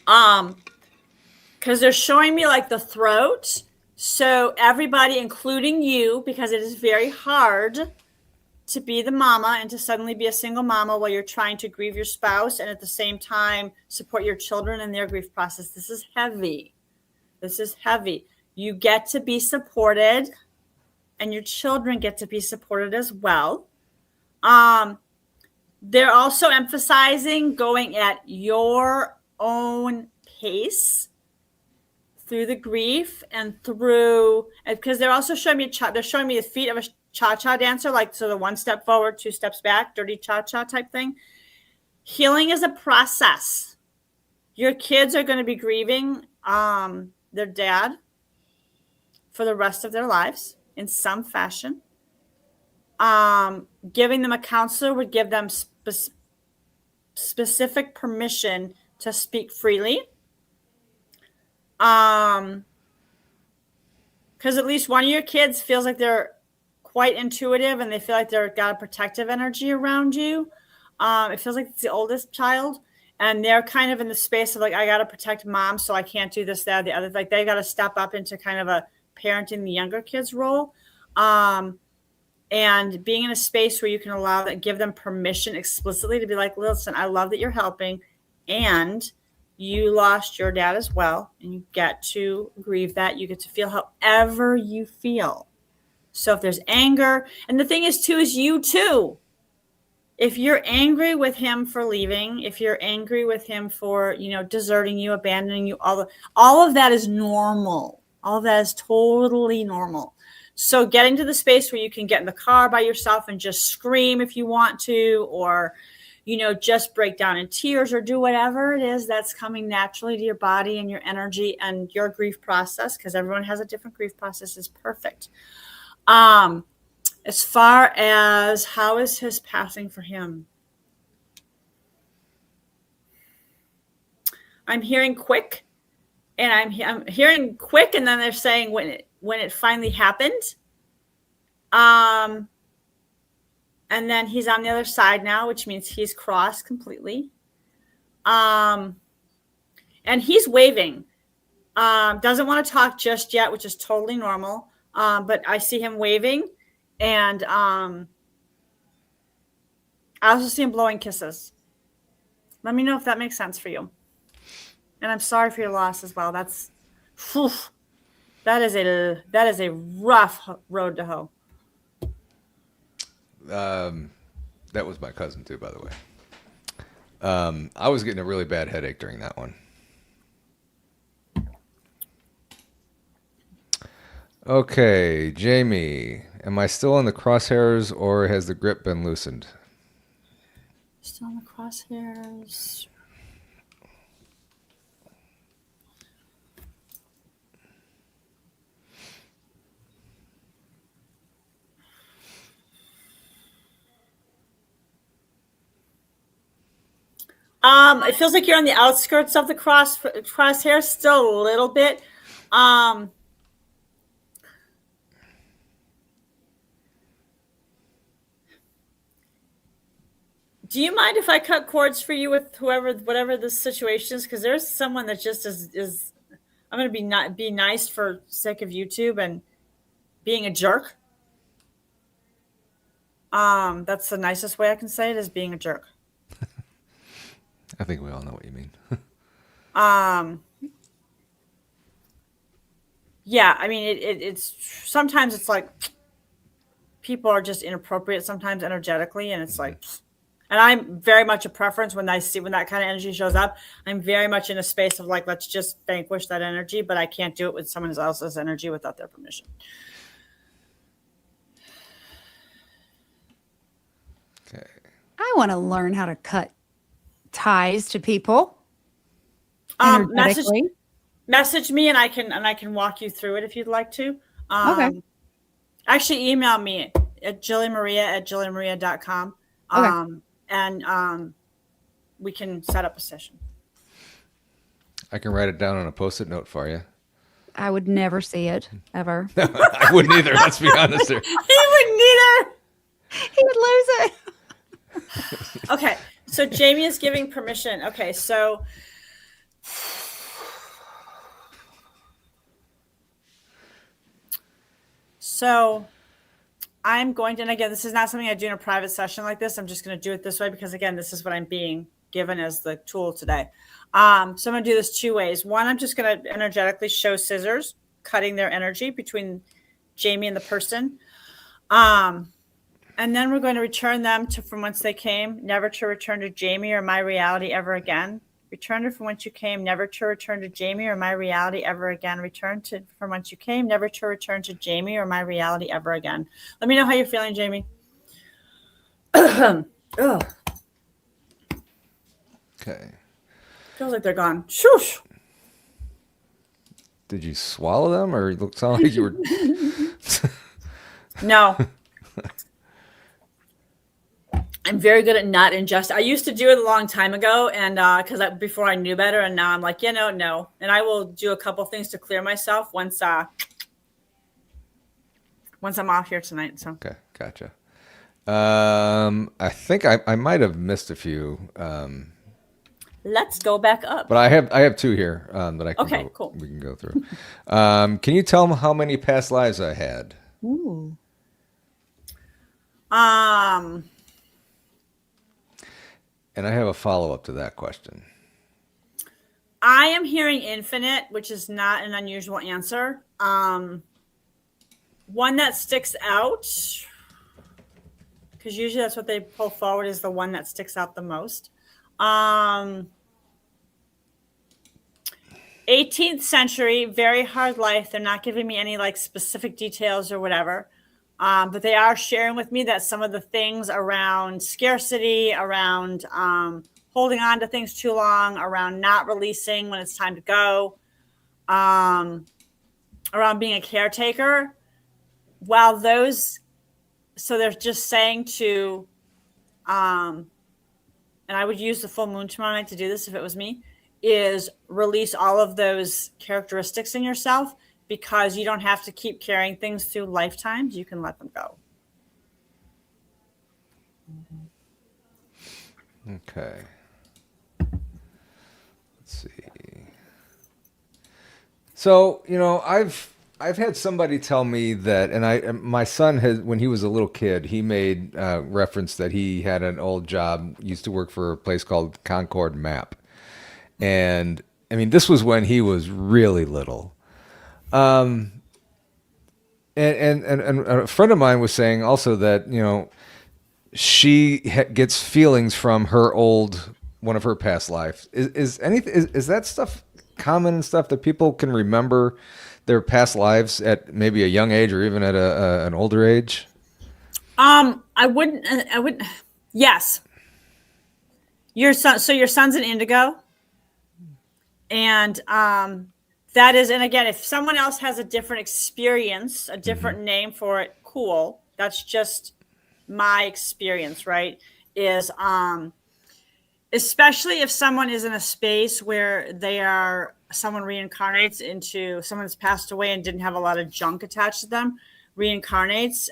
Because they're showing me like the throat. So everybody, including you, because it is very hard to be the mama and to suddenly be a single mama while you're trying to grieve your spouse and at the same time support your children in their grief process. This is heavy. This is heavy. You get to be supported and your children get to be supported as well. They're also emphasizing going at your own pace through the grief and through, because they're also showing me, they're showing me the feet of a cha-cha dancer, like so the 1 step forward, 2 steps back, dirty cha-cha type thing. Healing is a process. Your kids are going to be grieving their dad for the rest of their lives in some fashion. Giving them a counselor would give them specific permission to speak freely. Because at least one of your kids feels like they're quite intuitive and they feel like they've got a protective energy around you. It feels like it's the oldest child. And they're kind of in the space of like, I got to protect mom, so I can't do this, that, or the other. Like they got to step up into kind of a parenting the younger kids role. And being in a space where you can allow that, give them permission explicitly to be like, listen, I love that you're helping. And you lost your dad as well. And you get to grieve that. You get to feel however you feel. So if there's anger, and the thing is too, is you too. If you're angry with him for leaving, if you're angry with him for, deserting you, abandoning you, all of that is normal. All of that is totally normal. So getting to the space where you can get in the car by yourself and just scream if you want to, or, just break down in tears or do whatever it is that's coming naturally to your body and your energy and your grief process, because everyone has a different grief process, is perfect. As far as how is his passing for him? I'm hearing quick, and I'm hearing quick, and then they're saying when it finally happened. And then he's on the other side now, which means he's crossed completely. and he's waving. Doesn't want to talk just yet, which is totally normal. But I see him waving, and I also see him blowing kisses. Let me know if that makes sense for you. And I'm sorry for your loss as well. That is a rough road to hoe. That was my cousin too, by the way. I was getting a really bad headache during that one. Okay, Jamie, am I still in the crosshairs or has the grip been loosened? Still in the crosshairs. It feels like you're on the outskirts of the crosshairs still a little bit. Do you mind if I cut cords for you with whatever the situation is? Because there's someone that just is I'm going to be nice for sake of YouTube and being a jerk. That's the nicest way I can say it, is being a jerk. I think we all know what you mean. Yeah, I mean, it's sometimes it's like people are just inappropriate sometimes energetically, and it's like, and I'm very much a preference when that kind of energy shows up. I'm very much in a space of like, let's just vanquish that energy, but I can't do it with someone else's energy without their permission. Okay. I want to learn how to cut ties to people. Energetically. Message me and I can walk you through it if you'd like to. Okay. Actually, email me at Jillie Maria at JillieMaria.com. Okay. And we can set up a session. I can write it down on a Post-it note for you. I would never see it, ever. I wouldn't either, let's be honest here. He wouldn't either. He would lose it. Okay, so Jamie is giving permission. Okay, so I'm going to, and again, this is not something I do in a private session like this. I'm just going to do it this way because, again, this is what I'm being given as the tool today. So I'm going to do this two ways. One, I'm just going to energetically show scissors, cutting their energy between Jamie and the person. And then we're going to return them to from whence they came, never to return to Jamie or my reality ever again. Return to from whence you came, never to return to Jamie or my reality ever again. Return to from whence you came, never to return to Jamie or my reality ever again. Let me know how you're feeling, Jamie. Okay. Feels like they're gone. Shoosh. Did you swallow them, or it sounded like you were? No. I'm very good at not ingesting. I used to do it a long time ago, and because before I knew better, and now I'm like, no. And I will do a couple things to clear myself once I'm off here tonight. So Okay, gotcha. I think I might have missed a few. let's go back up. But I have two here that I can cool. We can go through. Can you tell them how many past lives I had? Ooh. And I have a follow-up to that question. I am hearing infinite, which is not an unusual answer. One that sticks out, because usually that's what they pull forward, is the one that sticks out the most. 18th century, very hard life. They're not giving me any like specific details or whatever. But they are sharing with me that some of the things around scarcity, around holding on to things too long, around not releasing when it's time to go, around being a caretaker, while those, so they're just saying to, and I would use the full moon tomorrow night to do this if it was me, is release all of those characteristics in yourself, because you don't have to keep carrying things through lifetimes. You can let them go. Okay. Let's see. So, I've had somebody tell me that, and my son has, when he was a little kid, he made reference that he had an old job, used to work for a place called Concord Map. And I mean, this was when he was really little. And a friend of mine was saying also that, she gets feelings from one of her past lives. Is that stuff common and stuff that people can remember their past lives at maybe a young age or even at an older age? I wouldn't. Yes. Your son's an indigo. And, that is, and again, if someone else has a different experience, a different name for it, cool. That's just my experience, right? Is, especially if someone is in a space where someone reincarnates into someone that's passed away and didn't have a lot of junk attached to them, reincarnates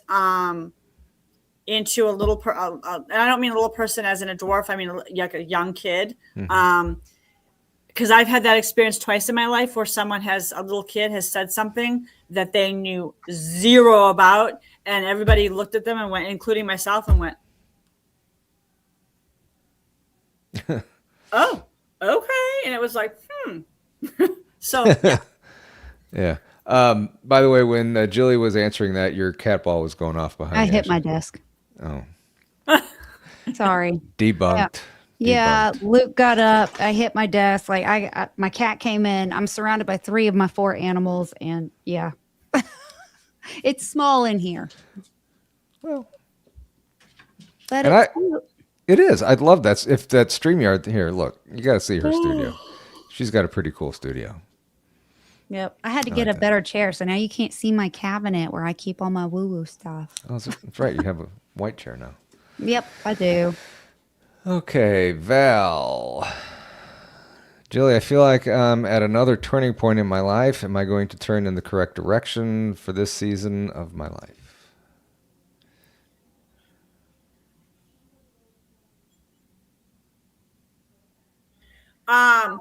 into a little and I don't mean a little person as in a dwarf. I mean like a young kid. Because I've had that experience twice in my life where a little kid has said something that they knew zero about, and everybody looked at them and went, including myself, and went, oh, okay. And it was like, So, yeah. Yeah. By the way, when Jillie was answering that, your cat ball was going off behind you. I hit my desk. Oh. Sorry. Debunked. Yeah, Luke got up. I hit my desk. Like my cat came in. I'm surrounded by 3 of my 4 animals, and yeah, it's small in here. Well, but and it's cute. It is. I'd love that. If that StreamYard here, look, you got to see her studio. She's got a pretty cool studio. Yep. I had to get a better chair, so now you can't see my cabinet where I keep all my woo-woo stuff. Oh, that's right. You have a white chair now. Yep, I do. Okay, Val. Jillie, I feel like I'm at another turning point in my life. Am I going to turn in the correct direction for this season of my life? I'm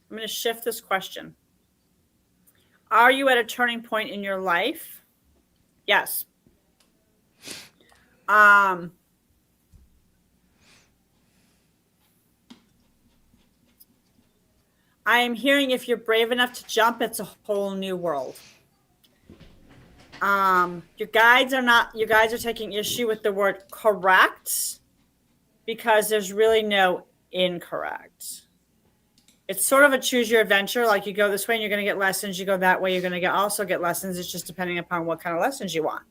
going to shift this question. Are you at a turning point in your life? Yes. I am hearing if you're brave enough to jump, it's a whole new world. Your guides are taking issue with the word correct because there's really no incorrect. It's sort of a choose your adventure. Like you go this way and you're going to get lessons. You go that way, you're going to also get lessons. It's just depending upon what kind of lessons you want.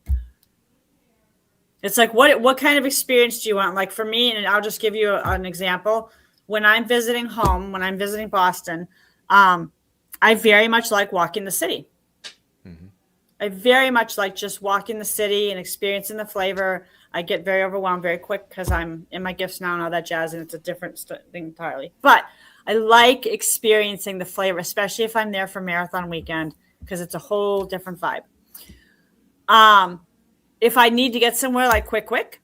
It's like, what kind of experience do you want? Like for me, and I'll just give you an example. When I'm visiting home, when I'm visiting Boston, I very much like walking the city. Mm-hmm. I very much like just walking the city and experiencing the flavor. I get very overwhelmed very quick because I'm in my gifts now and all that jazz, and it's a different thing entirely. But I like experiencing the flavor, especially if I'm there for marathon weekend, because it's a whole different vibe. If I need to get somewhere like quick,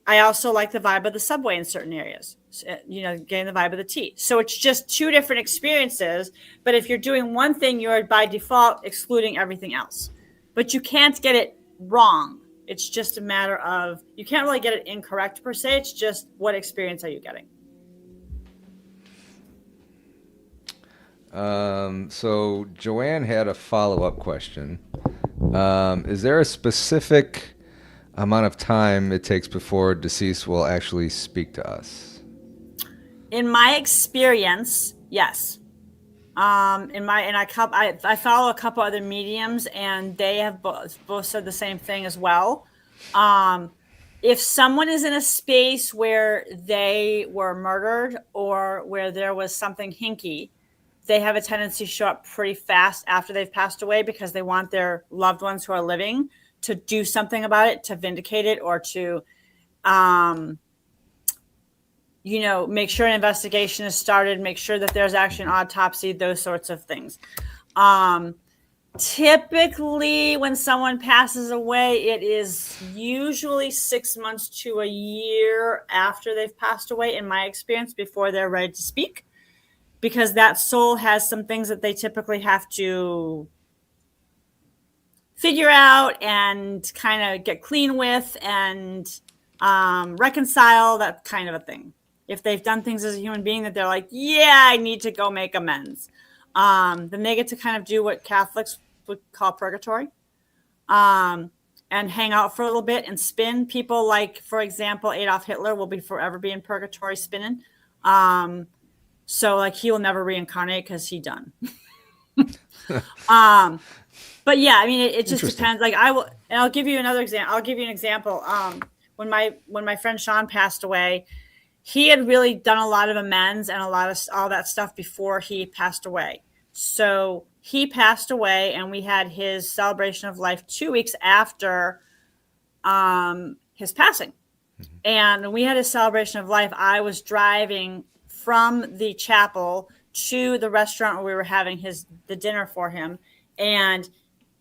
I also like the vibe of the subway in certain areas, getting the vibe of the T. So it's just 2 different experiences. But if you're doing one thing, you're by default excluding everything else. But you can't get it wrong. It's just a matter of, you can't really get it incorrect per se. It's just what experience are you getting? So Joanne had a follow-up question. Is there a specific amount of time it takes before deceased will actually speak to us? In my experience, yes. I follow a couple other mediums, and they have both said the same thing as well. If someone is in a space where they were murdered or where there was something hinky, they have a tendency to show up pretty fast after they've passed away because they want their loved ones who are living to do something about it, to vindicate it, or to, make sure an investigation is started, make sure that there's actually an autopsy, those sorts of things. Typically, when someone passes away, it is usually 6 months to a year after they've passed away, in my experience, before they're ready to speak. because that soul has some things that they typically have to figure out and kind of get clean with and reconcile, that kind of a thing. If they've done things as a human being that they're like, yeah, I need to go make amends, then they get to kind of do what Catholics would call purgatory, and hang out for a little bit and spin. People like, for example, Adolf Hitler will forever be in purgatory spinning. So like he will never reincarnate because he done. But yeah, I mean, it just depends. Like I'll give you another example. I'll give you an example. When my friend Sean passed away, he had really done a lot of amends and a lot of all that stuff before he passed away. So he passed away, and we had his celebration of life 2 weeks after his passing. Mm-hmm. And when we had his celebration of life, I was driving from the chapel to the restaurant where we were having the dinner for him, and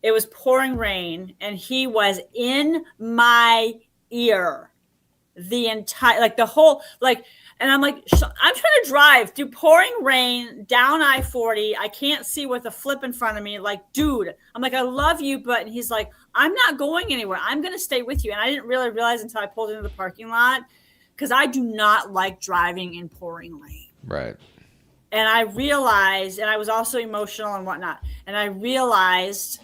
it was pouring rain, and he was in my ear the entire, like the whole, like, and I'm like, I'm trying to drive through pouring rain down I-40. I can't see with a flip in front of me. Like, dude, I'm like, I love you. But he's like, I'm not going anywhere. I'm going to stay with you. And I didn't really realize until I pulled into the parking lot, because I do not like driving in pouring rain. Right. And I realized, and I was also emotional and whatnot. And I realized,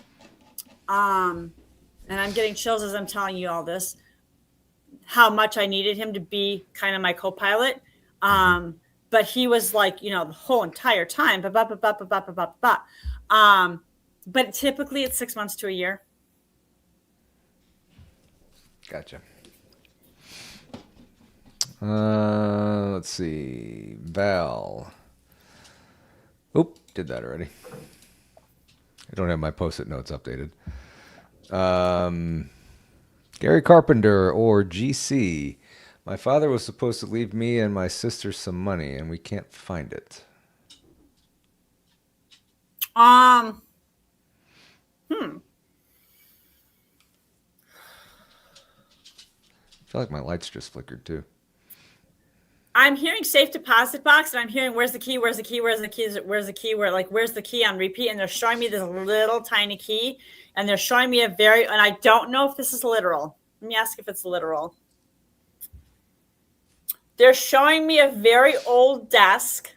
and I'm getting chills as I'm telling you all this, how much I needed him to be kind of my co-pilot. But he was like, the whole entire time, but typically it's 6 months to a year. Gotcha. Let's see. Val. Oop, did that already. I don't have my post-it notes updated. Gary Carpenter or GC. My father was supposed to leave me and my sister some money, and we can't find it. I feel like my lights just flickered too. I'm hearing safe deposit box, and I'm hearing where's the key, where's the key, where's the key, where's the key, where's the key on repeat, and they're showing me this little tiny key, and they're showing me and I don't know if this is literal. Let me ask if it's literal. They're showing me a very old desk.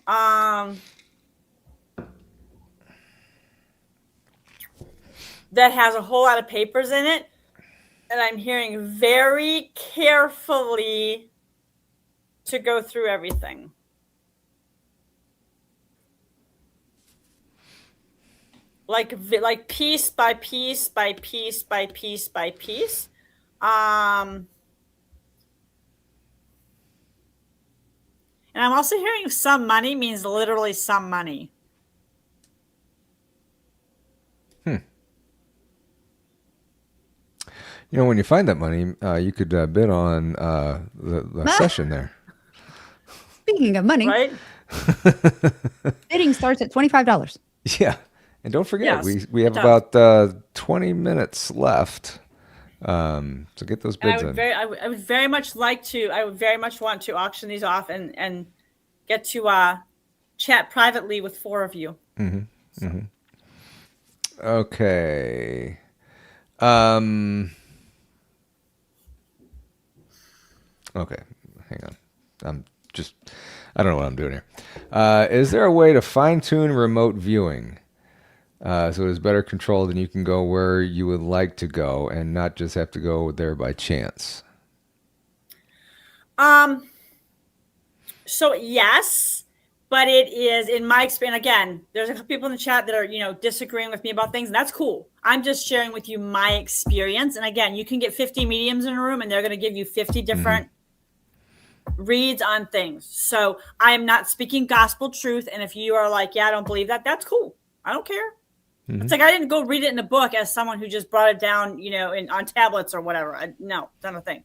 That has a whole lot of papers in it. And I'm hearing very carefully to go through everything. Like piece by piece by piece by piece by piece. And I'm also hearing some money means literally some money. When you find that money, you could bid on the session there. Speaking of money, right? Bidding starts at $25. Yeah. And don't forget, Yes, we have about 20 minutes left. So get those bids in. I would very much want to auction these off and get to chat privately with 4 of you. Mm-hmm. So. Mm-hmm. Okay. Okay, hang on. I don't know what I'm doing here. Is there a way to fine-tune remote viewing so it is better controlled and you can go where you would like to go and not just have to go there by chance? So yes, but it is, in my experience, again, there's a couple people in the chat that are, disagreeing with me about things, and that's cool. I'm just sharing with you my experience. And again, you can get 50 mediums in a room and they're going to give you 50 different reads on things. So I am not speaking gospel truth. And if you are like, yeah, I don't believe that, that's cool. I don't care. Mm-hmm. It's like, I didn't go read it in a book as someone who just brought it down, on tablets or whatever. No, it's not a thing.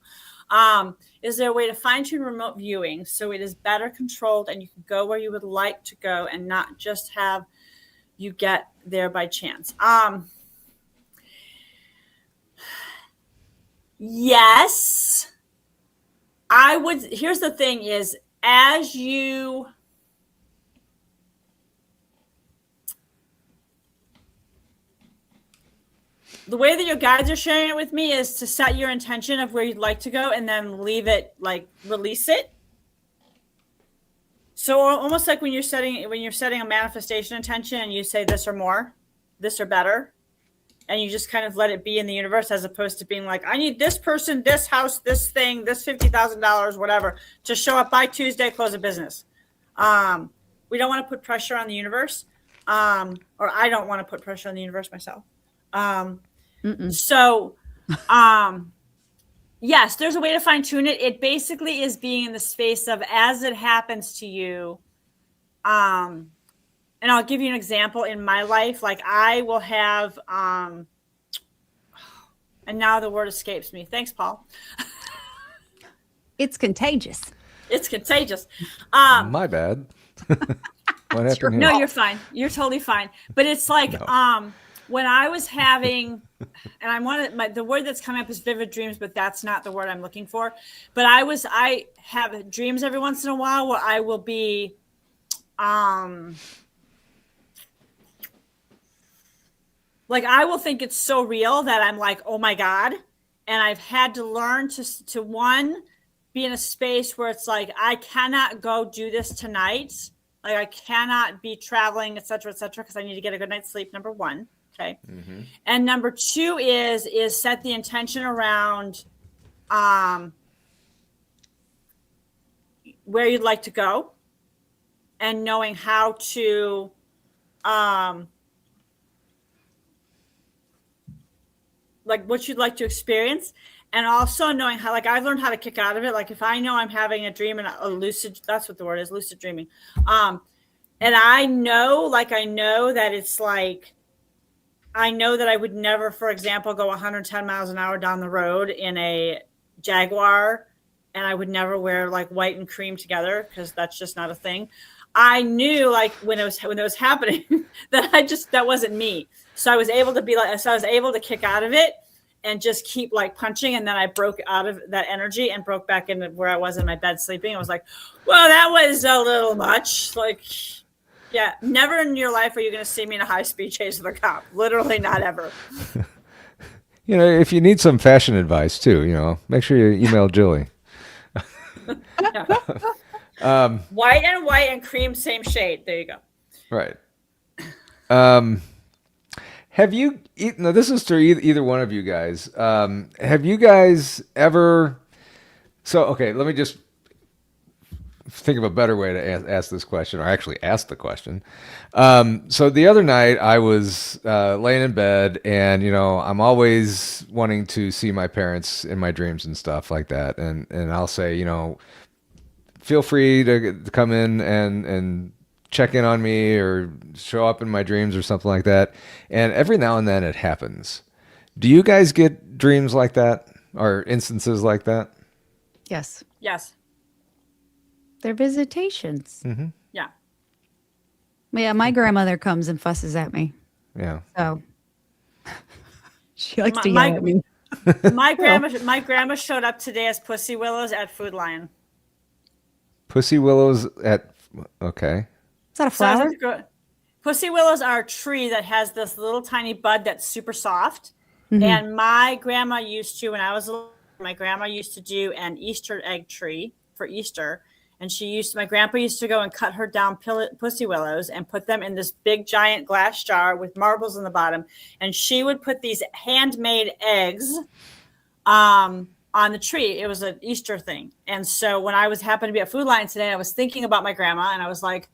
Is there a way to fine tune remote viewing so it is better controlled and you can go where you would like to go and not just have you get there by chance? Yes. Here's the thing is, as you the way that your guides are sharing it with me is to set your intention of where you'd like to go and then leave it, like release it. So almost like when you're setting a manifestation intention and you say this or more, this or better, and you just kind of let it be in the universe, as opposed to being like, I need this person, this house, this thing, this $50,000, whatever, to show up by Tuesday, close a business. We don't want to put pressure on the universe, or I don't want to put pressure on the universe myself. So, yes, there's a way to fine tune it. It basically is being in the space of as it happens to you. And I'll give you an example in my life. Like I will have, and now the word escapes me. Thanks, Paul. It's contagious. It's contagious. My bad. What happened here? No, you're fine. You're totally fine. But it's like, when I was having, and I wanted the word that's coming up is vivid dreams, but that's not the word I'm looking for. But I have dreams every once in a while where I will be, like I will think it's so real that I'm like, oh my God. And I've had to learn to one, be in a space where it's like, I cannot go do this tonight. Like I cannot be traveling, et cetera, because I need to get a good night's sleep, number one. Okay. Mm-hmm. And number two is set the intention around where you'd like to go and knowing how to like what you'd like to experience, and also knowing how, like I've learned how to kick out of it. Like if I know I'm having a dream and a lucid, that's what the word is, lucid dreaming. And I know that it's like, I know that I would never, for example, go 110 miles an hour down the road in a Jaguar, and I would never wear like white and cream together because that's just not a thing. I knew like when it was happening that that wasn't me. So I was able to kick out of it and just keep like punching. And then I broke out of that energy and broke back into where I was in my bed sleeping. I was like, well, that was a little much. Like, yeah, never in your life are you going to see me in a high-speed chase with a cop. Literally not ever. You know, if you need some fashion advice too, make sure you email Jillie. White and cream, same shade. There you go. Right. Have you, no, this is to either one of you guys. Have you guys ever, okay, let me just think of a better way to ask this question, or actually ask the question. So the other night I was laying in bed, and I'm always wanting to see my parents in my dreams and stuff like that, and I'll say, feel free to come in and check in on me or show up in my dreams or something like that. And every now and then it happens. Do you guys get dreams like that or instances like that? Yes. Yes. They're visitations. Mm-hmm. Yeah. Yeah, my grandmother comes and fusses at me. Yeah. So she likes to yell at me. My grandma showed up today as Pussy Willows at Food Lion. Pussy Willows okay. Is that a flower? Pussy Willows are a tree that has this little tiny bud that's super soft. Mm-hmm. And my grandma used to, when I was little, my grandma used to do an Easter egg tree for Easter. And my grandpa used to go and cut her down pussy willows and put them in this big giant glass jar with marbles in the bottom. And she would put these handmade eggs on the tree. It was an Easter thing. And so when I happened to be at Food Lion today, I was thinking about my grandma, and I was like,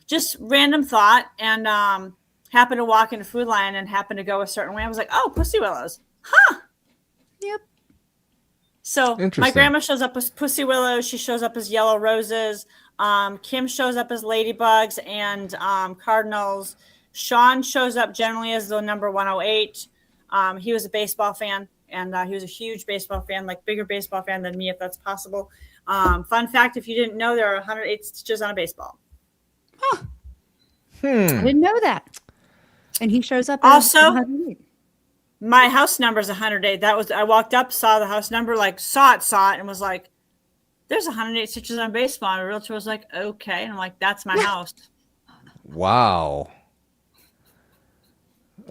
just random thought, and happened to walk into Food Lion and happened to go a certain way. I was like, oh, pussy willows. Huh. Yep. So my grandma shows up as pussy willows. She shows up as yellow roses. Kim shows up as ladybugs and cardinals. Sean shows up generally as the number 108. He was a baseball fan, and he was a huge baseball fan, like bigger baseball fan than me, if that's possible. Fun fact, if you didn't know, there are 108 stitches on a baseball. Huh. I didn't know that. And he shows up also. As 108. My house number is 108. I walked up, saw the house number, like saw it, and was like, there's 108 stitches on baseball. And the realtor was like, okay. And I'm like, that's my house. Wow.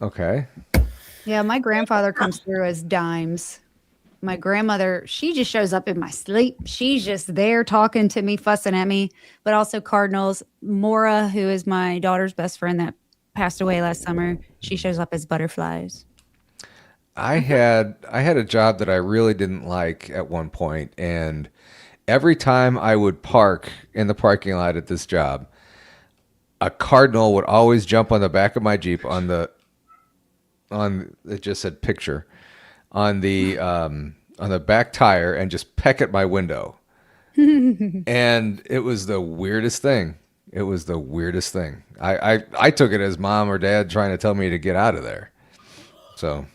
Okay. Yeah, my grandfather comes through as dimes. My grandmother, she just shows up in my sleep. She's just there talking to me, fussing at me, but also cardinals. Mora, who is my daughter's best friend that passed away last summer, she shows up as butterflies. I had a job that I really didn't like at one point, and every time I would park in the parking lot at this job, a cardinal would always jump on the back of my Jeep on it just said picture on the back tire and just peck at my window. And it was the weirdest thing. It was the weirdest thing. I took it as mom or dad trying to tell me to get out of there. So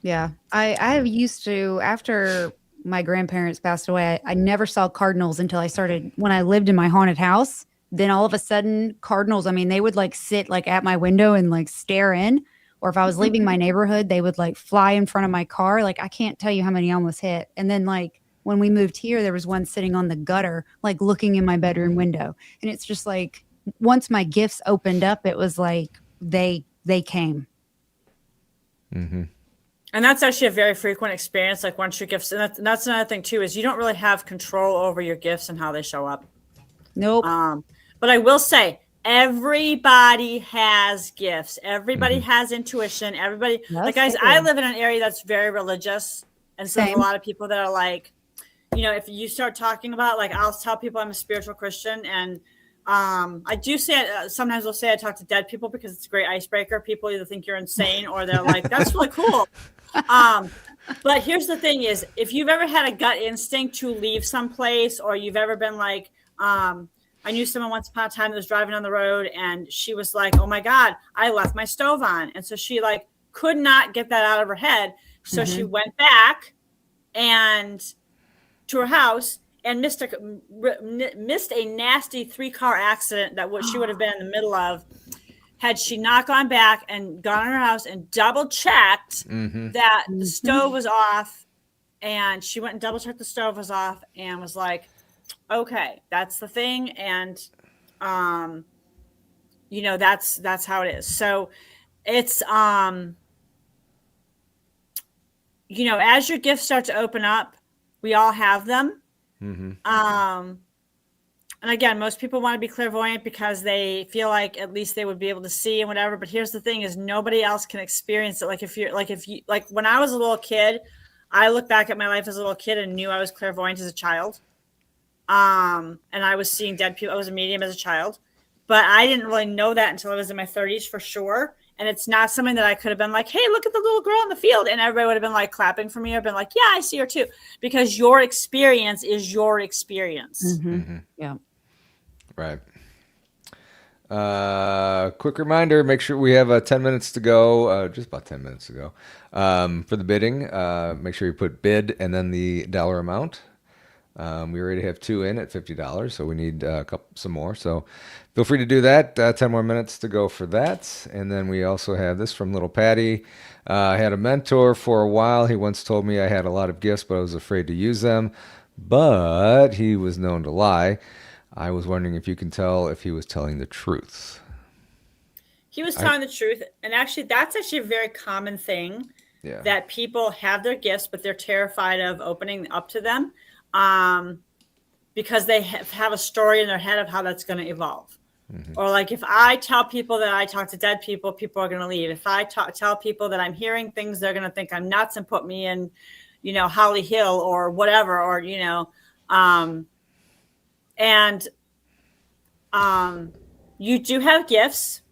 Yeah, I used to, after my grandparents passed away, I never saw cardinals until I started, when I lived in my haunted house. Then all of a sudden, cardinals, I mean, they would like sit like at my window and like stare in. Or if I was leaving my neighborhood, they would like fly in front of my car. Like, I can't tell you how many I almost hit. And then like when we moved here, there was one sitting on the gutter, like looking in my bedroom window. And it's just like, once my gifts opened up, it was like they came. mm-hmm. And that's actually a very frequent experience. Like once your gifts, and that's another thing too, is you don't really have control over your gifts and how they show up. Nope. But I will say, everybody has gifts. Everybody has intuition. Everybody, like guys, I live in an area that's very religious. And so there's a lot of people that are like, you know, if you start talking about, like, I'll tell people I'm a spiritual Christian. And I do say, sometimes I'll say I talk to dead people because it's a great icebreaker. People either think you're insane or they're like, that's really cool. But here's the thing is, if you've ever had a gut instinct to leave someplace, or you've ever been like, I knew someone once upon a time that was driving on the road and she was like, oh my God, I left my stove on. And so she like could not get that out of her head. So she went back and to her house and missed a nasty 3-car accident that she would have been in the middle of had she not gone back and gone in her house and double checked that the stove was off. And she went and double checked the stove was off and was like, okay, that's the thing. And, you know, that's how it is. So it's, you know, as your gifts start to open up, we all have them. And again, most people want to be clairvoyant because they feel like at least they would be able to see and whatever. But here's the thing is nobody else can experience it. Like when I was a little kid, I look back at my life as a little kid and knew I was clairvoyant as a child. And I was seeing dead people. I was a medium as a child, but I didn't really know that until I was in my 30s for sure. And it's not something that I could have been like, hey, look at the little girl in the field. And everybody would have been like clapping for me. I've been like, yeah, I see her too. Because your experience is your experience. Yeah. Right. Quick reminder, make sure we have 10 minutes to go, just about 10 minutes to go, for the bidding. Make sure you put bid and then the dollar amount. We already have 2 in at $50, so we need some more. So feel free to do that. 10 more minutes to go for that. And then we also have this from Little Patty. I had a mentor for a while. He once told me I had a lot of gifts, but I was afraid to use them. But he was known to lie. I was wondering if you can tell if he was telling the truth. He was telling the truth. And actually, that's actually a very common thing that people have their gifts, but they're terrified of opening up to them. Because they have a story in their head of how that's going to evolve. Or like if I tell people that I talk to dead people, people are going to leave. If I tell people that I'm hearing things, they're going to think I'm nuts and put me in, you know, Holly Hill or whatever, or, you know, you do have gifts.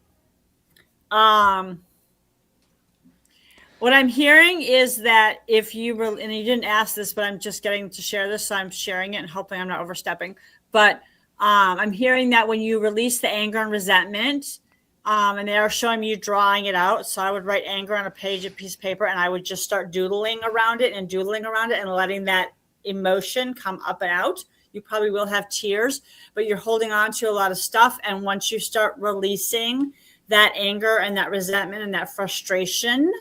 What I'm hearing is that if you were, and you didn't ask this, but I'm just getting to share this, so I'm sharing it and hoping I'm not overstepping. But I'm hearing that when you release the anger and resentment, and they are showing you drawing it out. So I would write anger on a piece of paper, and I would just start doodling around it and letting that emotion come up and out. You probably will have tears, but you're holding on to a lot of stuff. And once you start releasing that anger and that resentment and that frustration,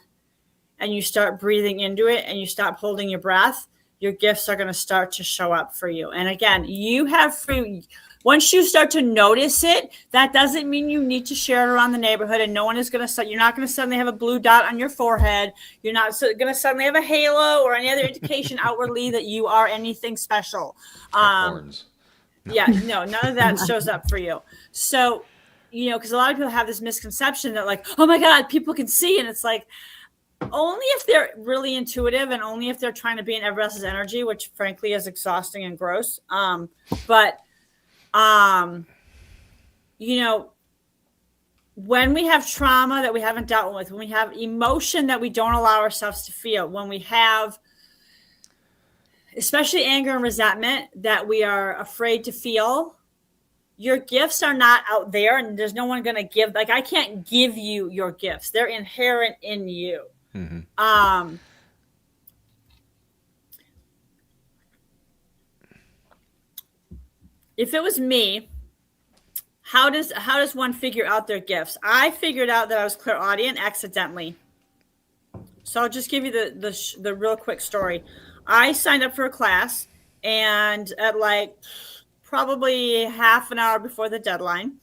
and you start breathing into it and you stop holding your breath, your gifts are going to start to show up for you. And again, you have free. Once you start to notice it, that doesn't mean you need to share it around the neighborhood, and no one is going to, you're not going to suddenly have a blue dot on your forehead. You're not going to suddenly have a halo or any other indication outwardly that you are anything special. Horns. Yeah, no, none of that shows up for you. So, because a lot of people have this misconception that like, oh my God, people can see. And it's like, only if they're really intuitive and only if they're trying to be in everybody else's energy, which frankly is exhausting and gross. When we have trauma that we haven't dealt with, when we have emotion that we don't allow ourselves to feel, when we have especially anger and resentment that we are afraid to feel, your gifts are not out there, and there's no one going to give. Like, I can't give you your gifts. They're inherent in you. Mm-hmm. If it was me, how does one figure out their gifts? I figured out that I was clairaudient accidentally. So I'll just give you the real quick story. I signed up for a class, and at like probably half an hour before the deadline,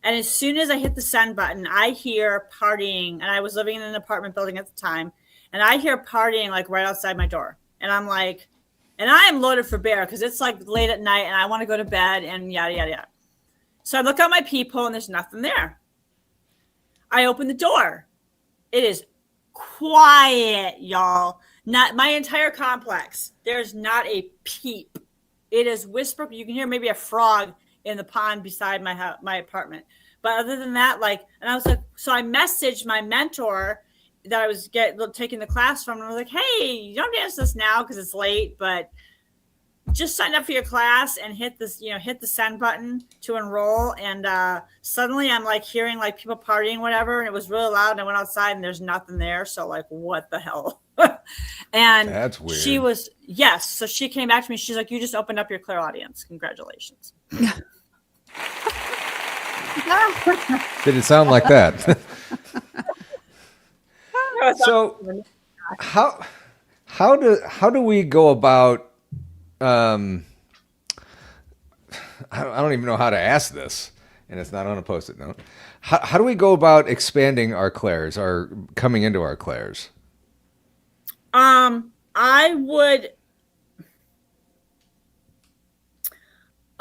and as soon as I hit the send button, I hear partying, and I was living in an apartment building at the time, and I hear partying like right outside my door, and I'm like, and I am loaded for bear because it's like late at night, and I want to go to bed, and yada yada yada. So I look out my peephole, and there's nothing there. I open the door. It is quiet, y'all. Not my entire complex. There's not a peep. It is whisper. You can hear maybe a frog in the pond beside my apartment. But other than that, like, and I was like, so I messaged my mentor that I was taking the class from, and I was like, hey, you don't dance this now because it's late, but just sign up for your class and hit the send button to enroll. And suddenly I'm like hearing like people partying, whatever. And it was really loud. And I went outside and there's nothing there. So like, what the hell? And that's weird. She was, yes. So she came back to me. She's like, you just opened up your clairaudience. Congratulations. Did it sound like that? So how do we go about, I don't even know how to ask this, and it's not on a Post-it note. How do we go about expanding our clairs, or coming into our clairs? I would,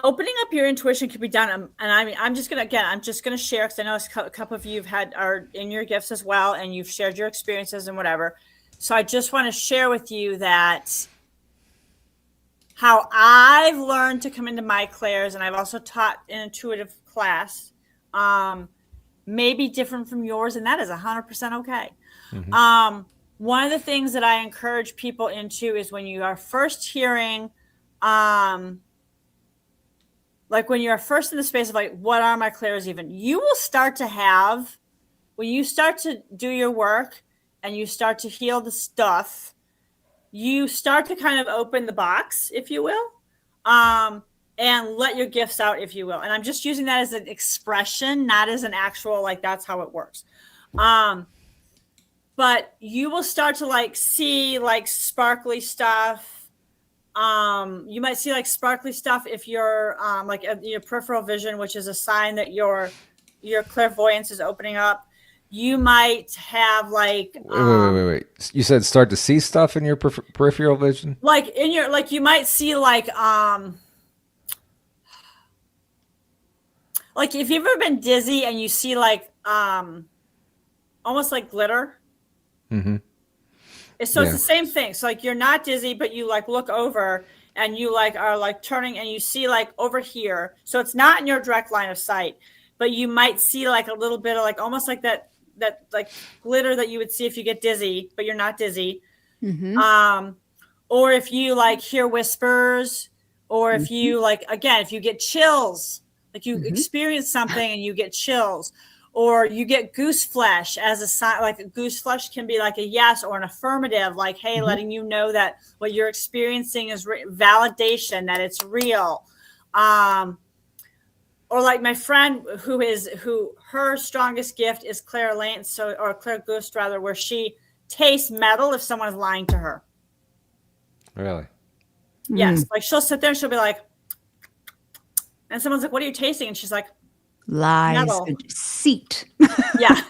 opening up your intuition can be done. And I mean, I'm just going to share, because I know a couple of you are in your gifts as well, and you've shared your experiences and whatever. So I just want to share with you that how I've learned to come into my clairs, and I've also taught an intuitive class, may be different from yours, and that is 100% okay. Mm-hmm. One of the things that I encourage people into is when you are first hearing, like when you're first in the space of like, what are my clairs even? You will start to have, when you start to do your work and you start to heal the stuff, you start to kind of open the box, if you will, and let your gifts out, if you will. And I'm just using that as an expression, not as an actual, like, that's how it works. But you will start to like see like sparkly stuff. You might see like sparkly stuff if you're like your peripheral vision, which is a sign that your clairvoyance is opening up. You might have like wait. You said start to see stuff in your peripheral vision? Like in your, like you might see like if you've ever been dizzy and you see like almost like glitter. Mm-hmm. So it's the same thing. So like you're not dizzy, but you like look over and you like are like turning and you see like over here. So it's not in your direct line of sight, but you might see like a little bit of like almost like that like glitter that you would see if you get dizzy, but you're not dizzy. Mm-hmm. Or if you like hear whispers, or if you like, again, if you get chills, like you experience something and you get chills. Or you get goose flesh as a sign, like a goose flesh can be like a yes or an affirmative, like, hey, letting you know that what you're experiencing is validation, that it's real. Or like my friend who her strongest gift is clairvoyance, or clairgust rather, where she tastes metal if someone's lying to her. Really? Yes. Like she'll sit there and she'll be like, and someone's like, what are you tasting? And she's like, Lies, metal. deceit. Yeah.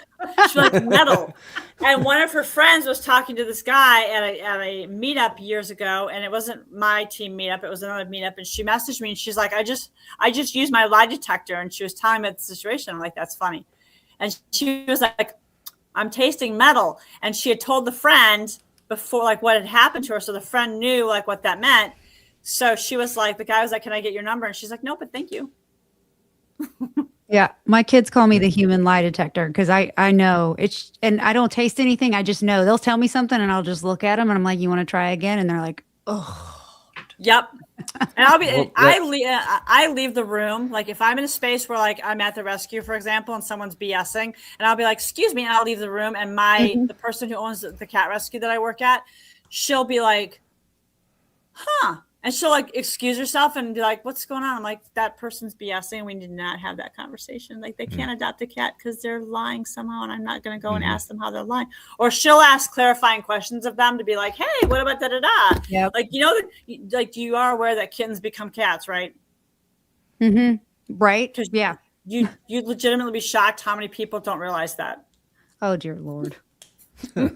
She's like, metal. And one of her friends was talking to this guy at a meetup years ago, and it wasn't my team meetup, it was another meetup. And she messaged me and she's like, I just used my lie detector, and she was telling me the situation. I'm like, that's funny. And she was like, I'm tasting metal. And she had told the friend before, like, what had happened to her. So the friend knew like what that meant. So she was like, the guy was like, can I get your number? And she's like, no, but thank you. Yeah, my kids call me the human lie detector because I know it's, and I don't taste anything. I just know they'll tell me something and I'll just look at them and I'm like, you want to try again? And they're like, oh, yep. And I'll be, Well, I leave the room. Like if I'm in a space where like I'm at the rescue, for example, and someone's BSing, and I'll be like, excuse me, and I'll leave the room. And the person who owns the cat rescue that I work at, she'll be like, huh. And she'll like excuse herself and be like, what's going on? I'm like, that person's BSing. We did not have that conversation. Like they can't adopt a cat because they're lying somehow. And I'm not going to go and ask them how they're lying. Or she'll ask clarifying questions of them to be like, hey, what about da-da-da? Yep. Like, you know, like you are aware that kittens become cats, right? Right? Yeah. You'd legitimately be shocked how many people don't realize that. Oh, dear Lord. Yep.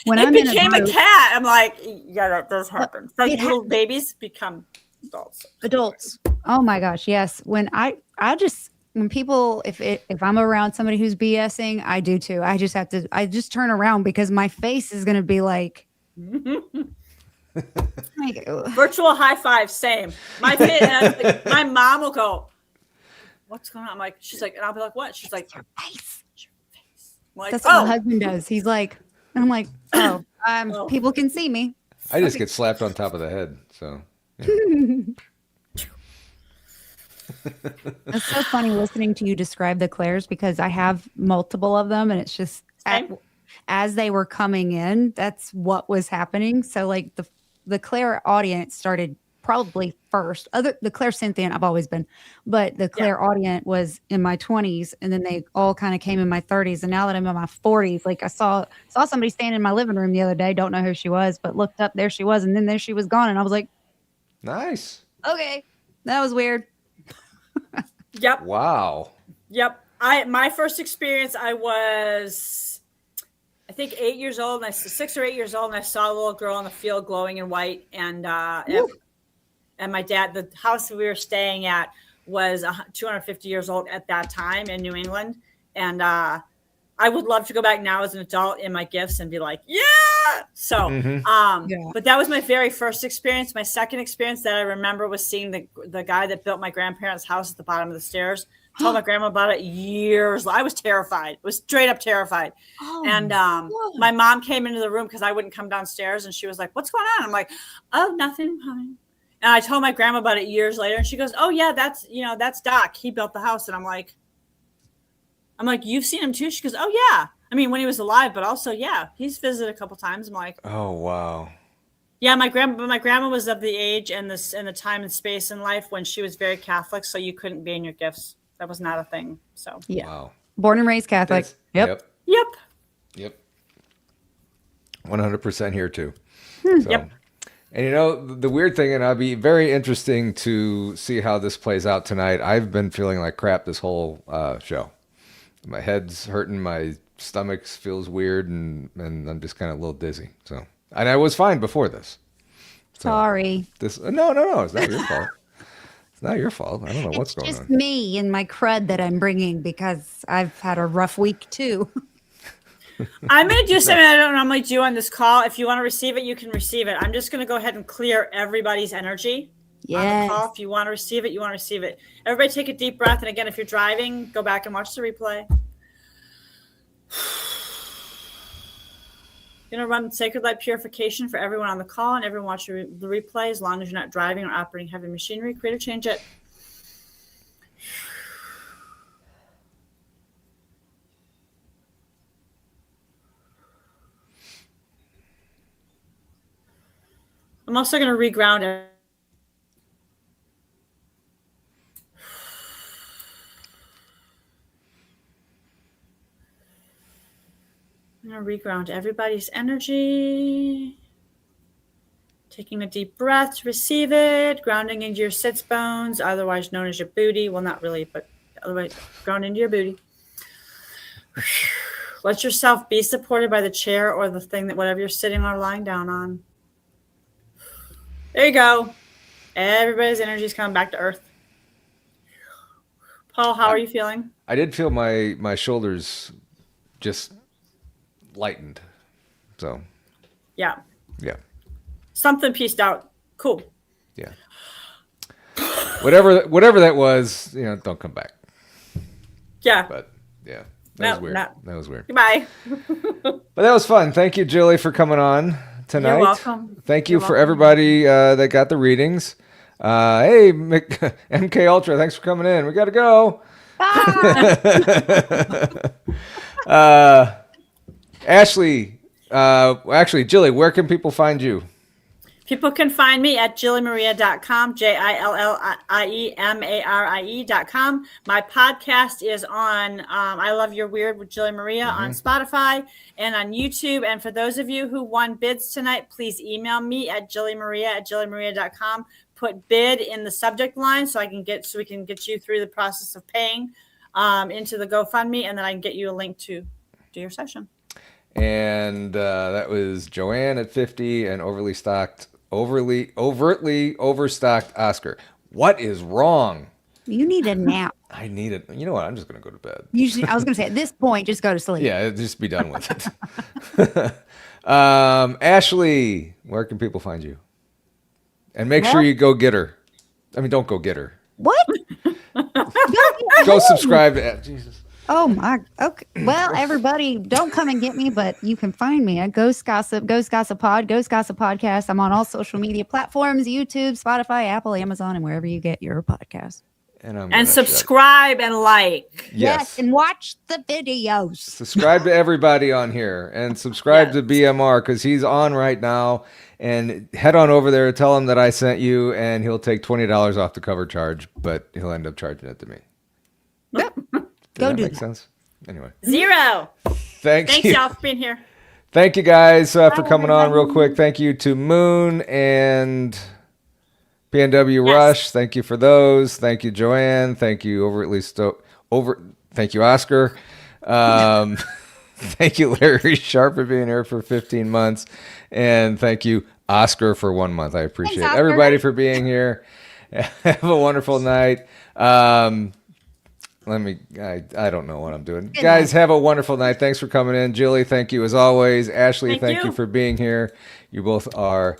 When It I'm became in a cat. I'm like, yeah, that does happen. Like it little babies become adults. Oh my gosh. Yes. When people, if I'm around somebody who's BSing, I do too. I just turn around because my face is going to be like, virtual high five. Same. My my mom will go, what's going on? I'm like, she's like, and I'll be like, what? She's like, your face. Like, that's what my husband does. He's like, and I'm like, people can see me. I just get slapped on top of the head. So It's so funny listening to you describe the Claires because I have multiple of them, and it's just as they were coming in, that's what was happening. So like the Claire audience started probably first. The Claire Sentient I've always been, but the Claire audience was in my 20s, and then they all kind of came in my 30s, and now that I'm in my 40s, like I saw somebody standing in my living room the other day. Don't know who she was, but looked up, there she was, and then there she was gone, and I was like, nice. Okay, that was weird. Yep. Wow. Yep. My first experience, I was, I think 8 years old, and 6 or 8 years old, and I saw a little girl in the field glowing in white, and my dad, the house we were staying at was 250 years old at that time in New England. And I would love to go back now as an adult in my gifts and be like, yeah. So, but that was my very first experience. My second experience that I remember was seeing the guy that built my grandparents' house at the bottom of the stairs. Told my grandma about it years. I was terrified. Was straight up terrified. And my mom came into the room because I wouldn't come downstairs, and she was like, what's going on? I'm like, oh, nothing. And I told my grandma about it years later, and she goes, oh yeah, that's Doc. He built the house. And I'm like, you've seen him too? She goes, oh yeah. I mean, when he was alive, but also, yeah, he's visited a couple times. I'm like, oh wow. Yeah, my grandma was of the age and the time and space in life when she was very Catholic, so you couldn't be in your gifts. That was not a thing. So yeah, wow. Born and raised Catholic. Yep. 100% here too. Yep. And you know, the weird thing, and I'll be very interesting to see how this plays out tonight. I've been feeling like crap this whole show. My head's hurting, my stomach feels weird, and I'm just kind of a little dizzy. So, and I was fine before this. So Sorry. No, it's not your fault. It's not your fault. I don't know what's going on. It's just me and my crud that I'm bringing because I've had a rough week too. I'm going to do something I don't normally do on this call. If you want to receive it, you can receive it. I'm just going to go ahead and clear everybody's energy on the call. If you want to receive it, you want to receive it. Everybody take a deep breath. And again, if you're driving, go back and watch the replay. Going to run sacred light purification for everyone on the call and everyone watching the replay. As long as you're not driving or operating heavy machinery, create or change it. I'm also going to reground it. I'm going to reground everybody's energy. Taking a deep breath to receive it, grounding into your sits bones, otherwise known as your booty. Well, not really, but otherwise ground into your booty. Let yourself be supported by the chair or the thing that whatever you're sitting or lying down on. There you go. Everybody's energy is coming back to earth. Paul, how are you feeling? I did feel my shoulders just lightened. So, Yeah. yeah. Something pieced out. Cool. Yeah. Whatever that was, don't come back. Yeah. But yeah, that was weird. No. That was weird. Goodbye. But that was fun. Thank you, Jillie, for coming on tonight. You're welcome. Thank you You're for welcome. everybody that got the readings. Hey, MK Ultra, thanks for coming in. We got to go. Ashley, actually, Jillie, where can people find you? People can find me at jilliemaria.com, JILLIEMARIE.com. My podcast is on I Love Your Weird with Jillie Maria on Spotify and on YouTube. And for those of you who won bids tonight, please email me at jilliemaria@jilliemaria.com. Put bid in the subject line so we can get you through the process of paying into the GoFundMe, and then I can get you a link to do your session. And that was Joanne at 50 and overtly overstocked Oscar. What is wrong? You need a nap. I need it. You know what? I'm just going to go to bed. I was going to say, at this point, just go to sleep. Yeah, just be done with it. Ashley, where can people find you? And make sure you go get her. I mean, don't go get her. What? Go subscribe to Jesus. Oh my. Okay. Well, everybody, don't come and get me, but you can find me at Ghost Gossip Pod, Ghost Gossip Podcast. I'm on all social media platforms: YouTube, Spotify, Apple, Amazon, and wherever you get your podcasts. And subscribe and like. Yes, and watch the videos. Subscribe to everybody on here, and subscribe to BMR because he's on right now. And head on over there, tell him that I sent you, and he'll take $20 off the cover charge, but he'll end up charging it to me. Yep. Does that make sense? Anyway. 0. Thanks, you. y'all, for being here. Thank you guys for coming on real quick. Thank you to Moon and PNW Rush. Thank you for those. Thank you, Joanne. Thank you, Thank you, Oscar. Thank you, Larry Sharp, for being here for 15 months. And thank you, Oscar, for 1 month. I appreciate everybody for being here. Have a wonderful night. I don't know what I'm doing. Guys, have a wonderful night. Thanks for coming in. Jillie, thank you as always. Ashley, thank you for being here. You both are